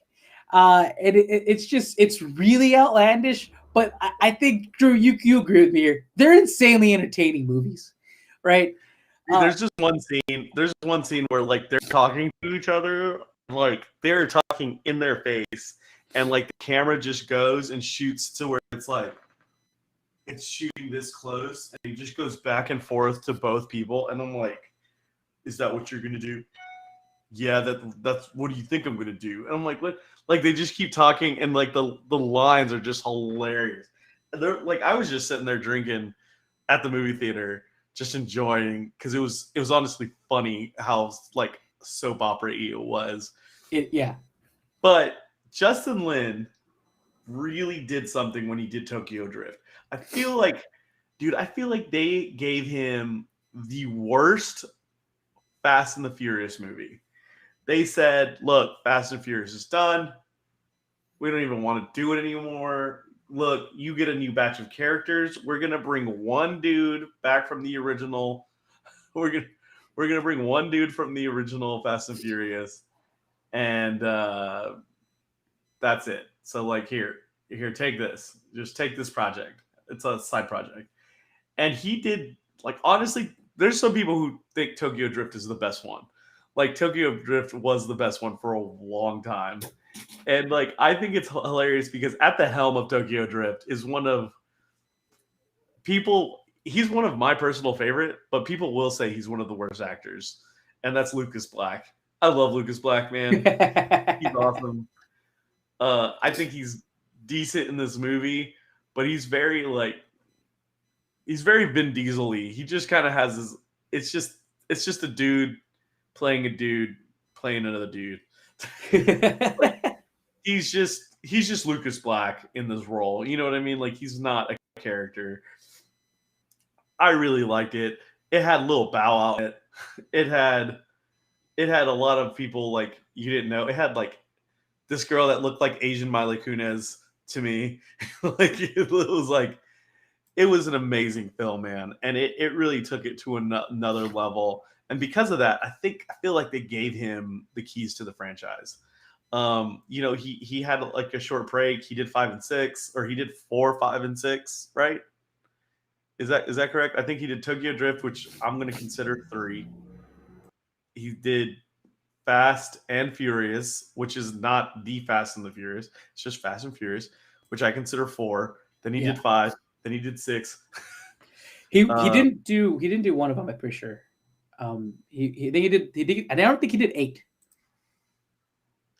And it's really outlandish. But I think, Drew, you agree with me here. They're insanely entertaining movies, right? There's just one scene. There's one scene where like they're talking to each other, like they're talking in their face, and like the camera just goes and shoots to where it's like it's shooting this close, and it just goes back and forth to both people, and I'm like, "Is that what you're gonna do?" Yeah, that's what do you think I'm gonna do? And I'm like, "What?" Like they just keep talking, and like the lines are just hilarious. And they're like, I was just sitting there drinking at the movie theater, just enjoying because it was honestly funny how like soap opera-y it was. Yeah. But Justin Lin really did something when he did Tokyo Drift. I feel like they gave him the worst Fast and the Furious movie. They said, look, Fast and Furious is done. We don't even want to do it anymore. Look, you get a new batch of characters. We're going to bring one dude back from the original. We're going to bring one dude from the original Fast and Furious. And that's it. So like here, take this. Just take this project. It's a side project. And he did, like, honestly, there's some people who think Tokyo Drift is the best one. Like, Tokyo Drift was the best one for a long time. And, like, I think it's hilarious because at the helm of Tokyo Drift is one of people, he's one of my personal favorite, but people will say he's one of the worst actors. And that's Lucas Black. I love Lucas Black, man. He's awesome. I think he's decent in this movie, but he's very Vin Diesel-y. He just kind of has his. It's just a dude playing another dude. he's just Lucas Black in this role. You know what I mean? Like he's not a character. I really liked it. It had Lil Bow Wow in it. It had a lot of people like you didn't know. It had like this girl that looked like Asian Mila Kunis to me. Like it was an amazing film, man. And it really took it to another level. And because of that, I feel like they gave him the keys to the franchise. He had like a short break. He did 5 and 6, or he did 4, 5, and 6, right? Is that correct? I think he did Tokyo Drift, which I'm going to consider 3. He did Fast and Furious, which is not the Fast and the Furious. It's just Fast and Furious, which I consider 4. Then he did 5. Then he did 6. He didn't do one of them. I'm pretty sure. He did. And I don't think he did 8.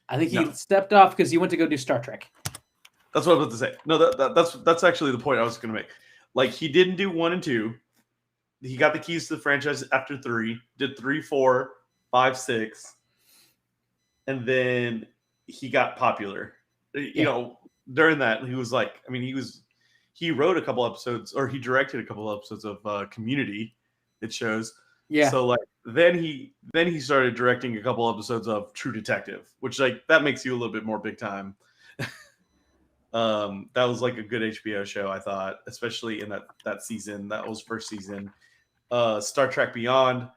I think he stepped off because he went to go do Star Trek. That's what I was about to say. No, that's actually the point I was going to make. Like, he didn't do 1 and 2. He got the keys to the franchise after 3. Did 3, 4, 5, 6, and then he got popular. You know, during that, he was like, I mean, he wrote a couple episodes, or he directed a couple episodes of Community. It shows. Yeah. So like then he started directing a couple episodes of True Detective, which like that makes you a little bit more big time. That was like a good HBO show, I thought, especially in that season. That was first season. Star Trek Beyond.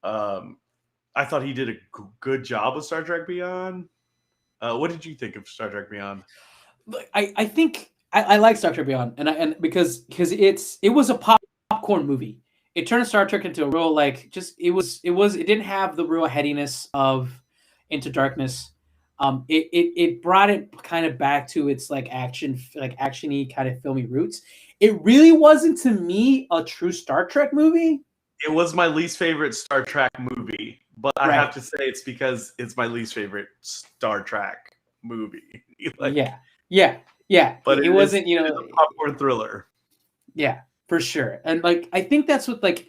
I thought he did a good job with Star Trek Beyond. What did you think of Star Trek Beyond? I think I like Star Trek Beyond, and because it was a popcorn movie. It turned Star Trek into a real it didn't have the real headiness of Into Darkness. It brought it kind of back to its actiony kind of filmy roots. It really wasn't, to me, a true Star Trek movie. It was my least favorite Star Trek movie, but I have to say it's because it's my least favorite Star Trek movie. Yeah. But it wasn't, it's a popcorn thriller. Yeah, for sure. And I think that's what the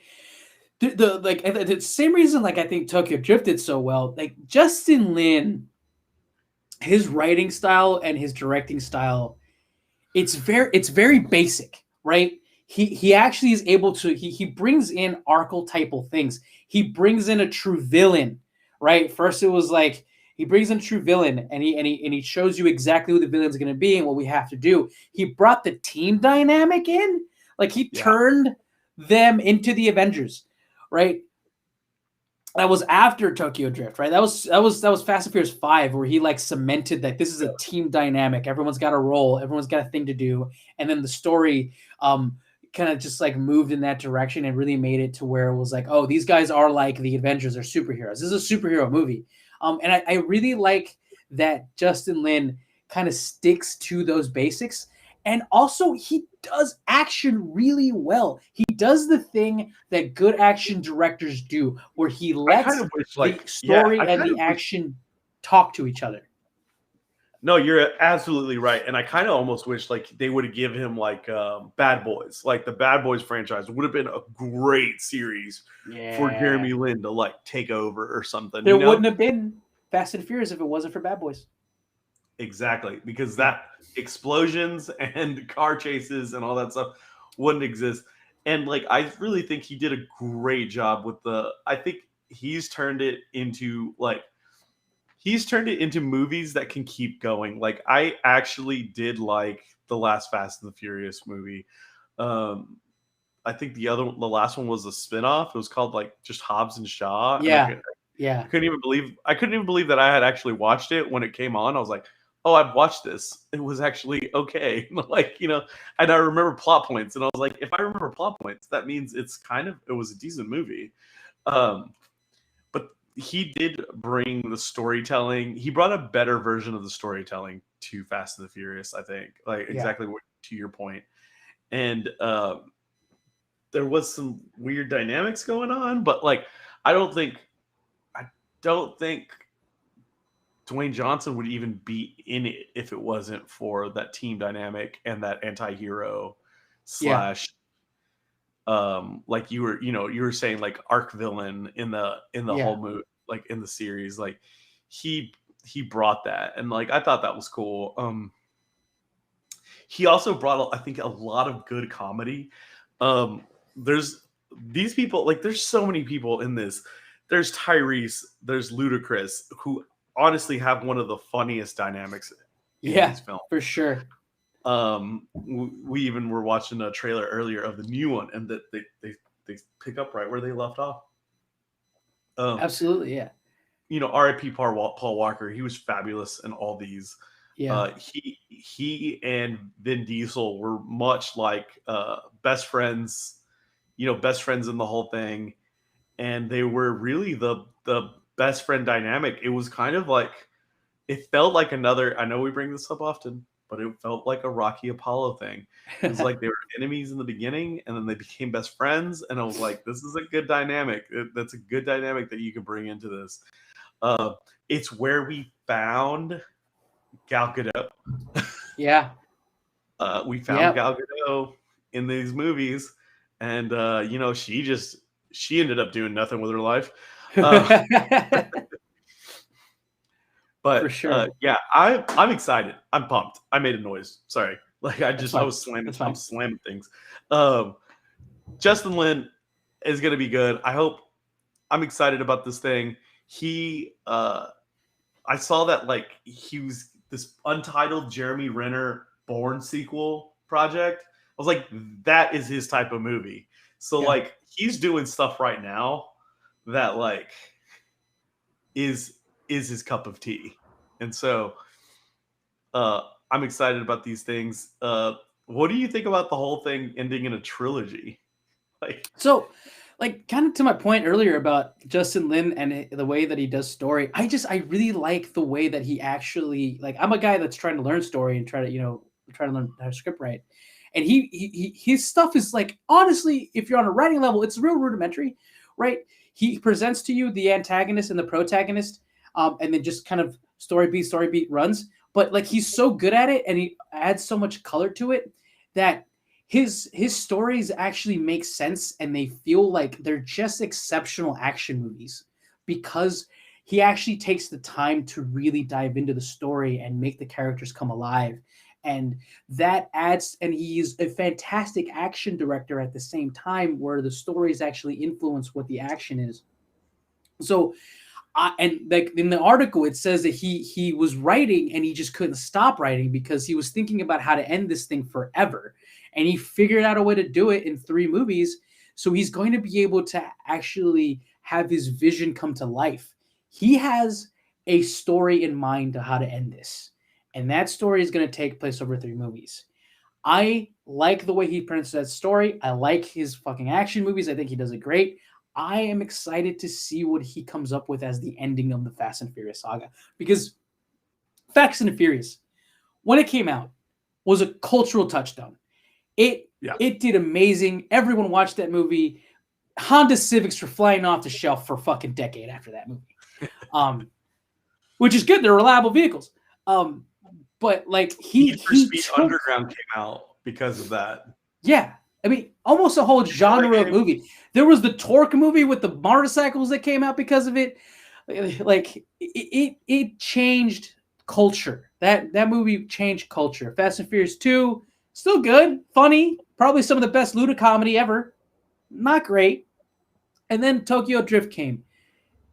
same reason I think Tokyo Drift did so well. Like Justin Lin, his writing style and his directing style, it's very basic, right? He actually is able to he brings in archetypal things. He brings in a true villain, right? First it was like he brings in a true villain and he shows you exactly who the villain's going to be and what we have to do. He brought the team dynamic in. Like he turned them into the Avengers, right? That was after Tokyo Drift, right? That was Fast and Furious 5, where he cemented that this is a team dynamic. Everyone's got a role, everyone's got a thing to do, and then the story kind of just moved in that direction and really made it to where it was like, oh, these guys are like the Avengers, they're superheroes. This is a superhero movie, and I really like that Justin Lin kind of sticks to those basics. And also, he does action really well. He does the thing that good action directors do, where he lets the story and the action talk to each other. No, you're absolutely right. And I kind of almost wish they would have given him Bad Boys. Like the Bad Boys franchise would have been a great series for Jeremy Lin to take over or something. There wouldn't have been Fast and Furious if it wasn't for Bad Boys. Exactly, because that explosions and car chases and all that stuff wouldn't exist. And I really think he did a great job with I think he's turned it into movies that can keep going. I actually did like the last Fast and the Furious movie. I think the last one was a spinoff. It was called just Hobbs and Shaw. Yeah. I couldn't even believe that I had actually watched it when it came on. I was like, oh, I've watched this. It was actually okay. And I remember plot points. And I was like, if I remember plot points, that means it was a decent movie. But he did bring the storytelling. He brought a better version of the storytelling to Fast and the Furious, I think. Exactly what, to your point. And there was some weird dynamics going on, but I don't think Dwayne Johnson would even be in it if it wasn't for that team dynamic and that anti-hero / like you were saying, arc villain in the whole movie, in the series. He brought that, and I thought that was cool. He also brought, I think, a lot of good comedy. There's these people, there's so many people in this. There's Tyrese, there's Ludacris, who honestly have one of the funniest dynamics in this film. For sure. We even were watching a trailer earlier of the new one, and that they pick up right where they left off. Absolutely, yeah. R.I.P. Paul Walker. He was fabulous in all these. Yeah. He and Vin Diesel were much like best friends. Best friends in the whole thing, and they were really the best friend dynamic. It was kind of like, it felt like another, I know we bring this up often, but it felt like a Rocky Apollo thing. It was like they were enemies in the beginning and then they became best friends. And I was like, this is a good dynamic. That's a good dynamic that you can bring into this. It's where we found Gal Gadot. Yeah. We found Gal Gadot in these movies. And, you know, she ended up doing nothing with her life. But for sure. yeah, I'm excited. I'm pumped. I made a noise. Sorry. Like I was slamming. I'm slamming things. Justin Lin is gonna be good. I'm excited about this thing. I saw that like he was this Untitled Jeremy Renner Bourne sequel project. I was like, that is his type of movie. So like he's doing stuff right now that like is his cup of tea. And so I'm excited about these things. What do you think about the whole thing ending in a trilogy? Like kind of to my point earlier about Justin Lin and the way that he does story, I really like the way that he actually, like, I'm a guy that's trying to learn story and try to learn how to script write. And his stuff is like, honestly, if you're on a writing level, it's real rudimentary, right? He presents to you the antagonist and the protagonist, and then just kind of story beat runs. But like he's so good at it and he adds so much color to it that his stories actually make sense and they feel like they're just exceptional action movies because he actually takes the time to really dive into the story and make the characters come alive. And that adds, and he's a fantastic action director at the same time where the stories actually influence what the action is. So, and like in the article, it says that he was writing and he just couldn't stop writing because he was thinking about how to end this thing forever. And he figured out a way to do it in 3 movies. So he's going to be able to actually have his vision come to life. He has a story in mind to how to end this. And that story is going to take place over 3 movies. I like the way he presents that story. I like his fucking action movies. I think he does it great. I am excited to see what he comes up with as the ending of the Fast and Furious saga. Because Fast and Furious, when it came out, was a cultural touchstone. It did amazing. Everyone watched that movie. Honda Civics were flying off the shelf for a fucking decade after that movie. Which is good. They're reliable vehicles. But like Need for Speed Underground came out because of that. Yeah. I mean, almost a whole genre of movie. There was the Torque movie with the motorcycles that came out because of it. Like it changed culture. That movie changed culture. Fast and Furious 2, still good, funny, probably some of the best Luda comedy ever. Not great. And then Tokyo Drift came.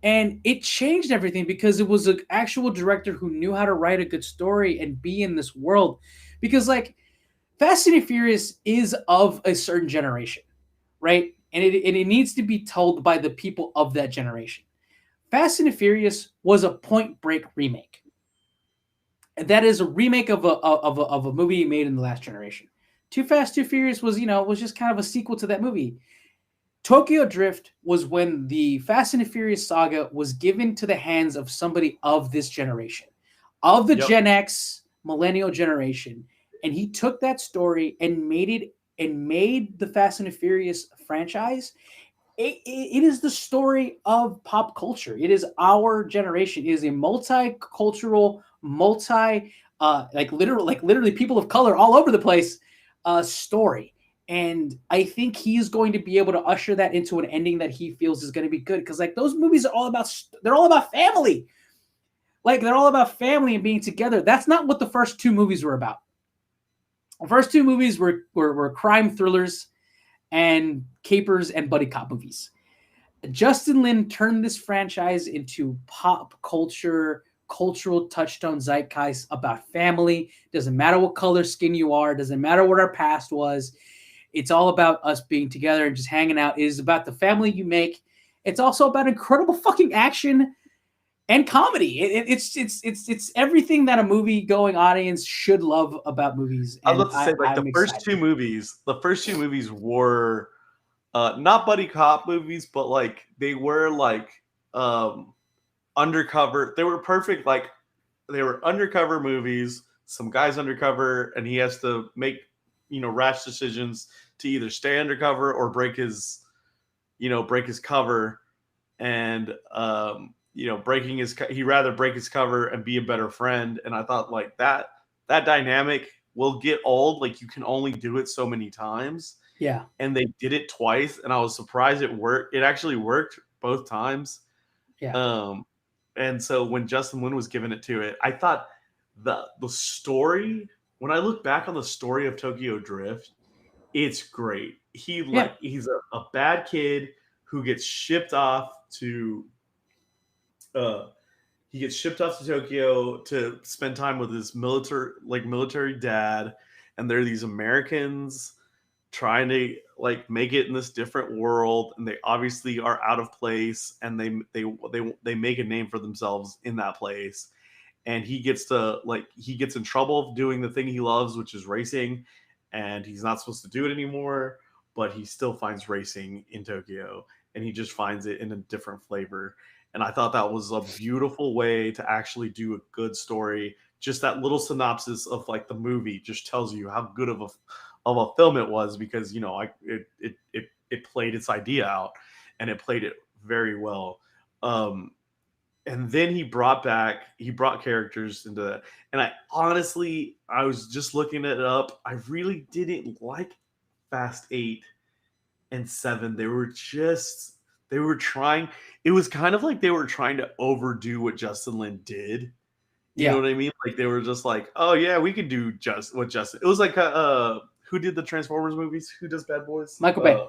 And it changed everything because it was an actual director who knew how to write a good story and be in this world. Because like Fast and Furious is of a certain generation, right? And it needs to be told by the people of that generation. Fast and Furious was a Point Break remake. And that is a remake of a movie made in the last generation. Too Fast, Too Furious was just kind of a sequel to that movie. Tokyo Drift was when the Fast and Furious saga was given to the hands of somebody of this generation, of the Gen X millennial generation. And he took that story and made the Fast and Furious franchise. It is the story of pop culture. It is our generation. It is a multicultural, literally people of color all over the place story. And I think he's going to be able to usher that into an ending that he feels is going to be good. Because like those movies are all about family. Like they're all about family and being together. That's not what the first 2 movies were about. The first 2 movies were crime thrillers and capers and buddy cop movies. Justin Lin turned this franchise into pop culture, cultural touchstone zeitgeist about family. Doesn't matter what color skin you are. Doesn't matter what our past was. It's all about us being together and just hanging out. It is about the family you make. It's also about incredible fucking action and comedy. It's everything that a movie-going audience should love about movies. I was about to say, like the first two movies were not buddy cop movies, but like they were like undercover. They were perfect. Like they were undercover movies. Some guys undercover, and he has to make rash decisions to either stay undercover or break his cover. And he'd rather break his cover and be a better friend. And I thought like that dynamic will get old. Like you can only do it so many times. Yeah. And they did it twice, and I was surprised it worked. It actually worked both times. Yeah. And so when Justin Lin was giving it to it, I thought the story, when I look back on the story of Tokyo Drift, it's great. He's a bad kid who gets shipped off to Tokyo to spend time with his military dad, and there are these Americans trying to like make it in this different world, and they obviously are out of place, and they make a name for themselves in that place. And he gets in trouble doing the thing he loves, which is racing, and he's not supposed to do it anymore, but he still finds racing in Tokyo, and he just finds it in a different flavor. And I thought that was a beautiful way to actually do a good story. Just that little synopsis of like the movie just tells you how good of a film it was, because it played its idea out, and it played it very well. And then he brought characters into that. And I was just looking it up. I really didn't like Fast 8 and 7. They were trying. It was kind of like they were trying to overdo what Justin Lin did. You know what I mean? Like they were just like, oh yeah, we could do just what Justin. It was like who did the Transformers movies? Who does Bad Boys? Michael Bay.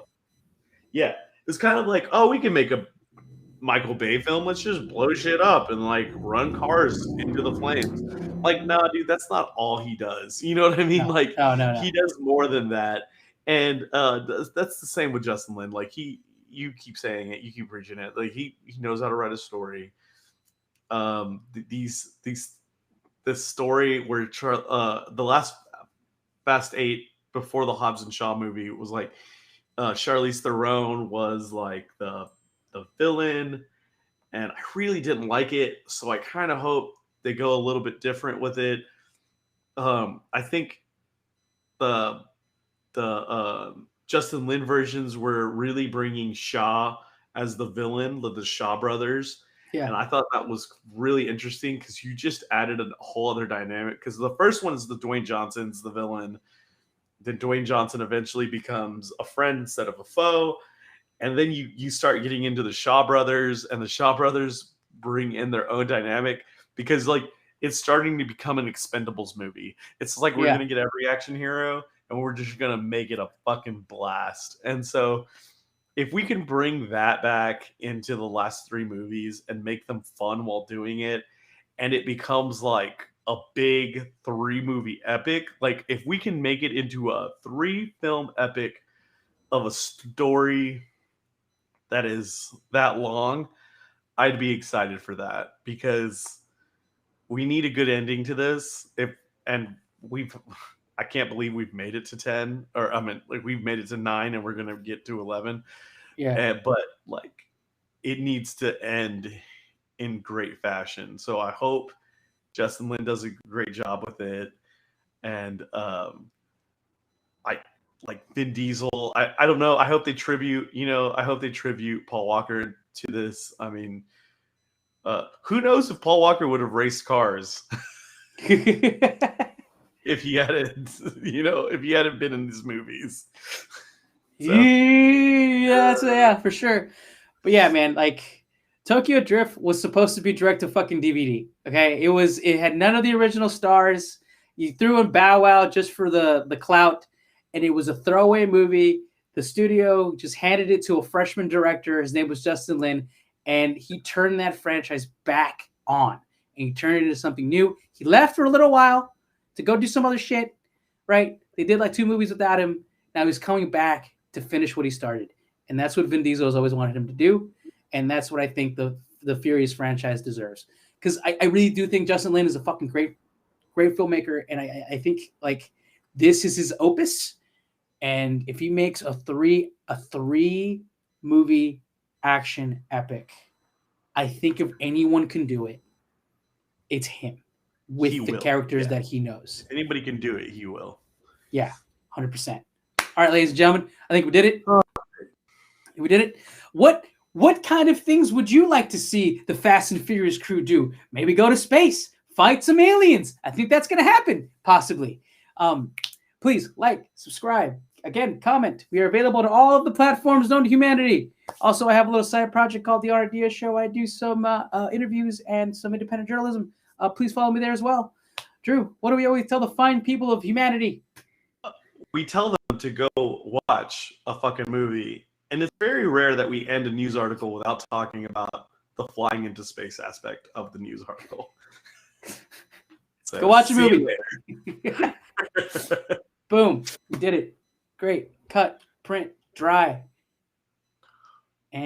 Yeah, it's kind of like, oh, we can make a Michael Bay film. Let's just blow shit up and like run cars into the flames. Like, nah, dude, that's not all he does. You know what I mean? No. Like, No. He does more than that. And that's the same with Justin Lin. Like you keep saying it, you keep preaching it. Like he knows how to write a story. This story where the last Fast 8 before the Hobbs and Shaw movie was like Charlize Theron was like the villain, and I really didn't like it, so I kind of hope they go a little bit different with it. I think the Justin Lin versions were really bringing Shaw as the villain, the Shaw brothers. Yeah. And I thought that was really interesting because you just added a whole other dynamic. Because the first one is the Dwayne Johnson's the villain. Then Dwayne Johnson eventually becomes a friend instead of a foe. And then you start getting into the Shaw brothers, and the Shaw brothers bring in their own dynamic because like it's starting to become an Expendables movie. It's like we're going to get every action hero, and we're just going to make it a fucking blast. And so if we can bring that back into the last 3 movies and make them fun while doing it, and it becomes like a big 3-movie epic, like if we can make it into a 3-film epic of a story that is that long, I'd be excited for that, because we need a good ending to this. I can't believe we've made it to 10, or I mean, like we've made it to 9, and we're gonna get to 11. Yeah. But like, it needs to end in great fashion. So I hope Justin Lin does a great job with it, and I like Vin Diesel. I don't know. I hope they tribute. I hope they tribute Paul Walker to this. I mean, who knows if Paul Walker would have raced cars if he hadn't, if he hadn't been in these movies. So. Yeah, for sure. But yeah, man, like Tokyo Drift was supposed to be direct to fucking DVD. Okay, it had none of the original stars. You threw in Bow Wow just for the clout, and it was a throwaway movie. The studio just handed it to a freshman director. His name was Justin Lin, and he turned that franchise back on, and he turned it into something new. He left for a little while to go do some other shit, right? They did like 2 movies without him. Now he's coming back to finish what he started. And that's what Vin Diesel has always wanted him to do. And that's what I think the Furious franchise deserves. Because I really do think Justin Lin is a fucking great filmmaker. And I think like this is his opus. And if he makes a 3 movie action epic, I think if anyone can do it, it's him with He the will, characters yeah. that he knows. If anybody can do it, he will. Yeah, 100%. All right, ladies and gentlemen, I think we did it. We did it. What kind of things would you like to see the Fast and Furious crew do? Maybe go to space, fight some aliens. I think that's going to happen, possibly. Please like, subscribe, again, comment. We are available on all of the platforms known to humanity. Also, I have a little side project called The Ardea Show. I do some interviews and some independent journalism. Please follow me there as well. Drew, what do we always tell the fine people of humanity? We tell them to go watch a fucking movie. And it's very rare that we end a news article without talking about the flying into space aspect of the news article. So, go watch a see movie. you later. Boom. We did it. Great. Cut, print, dry. And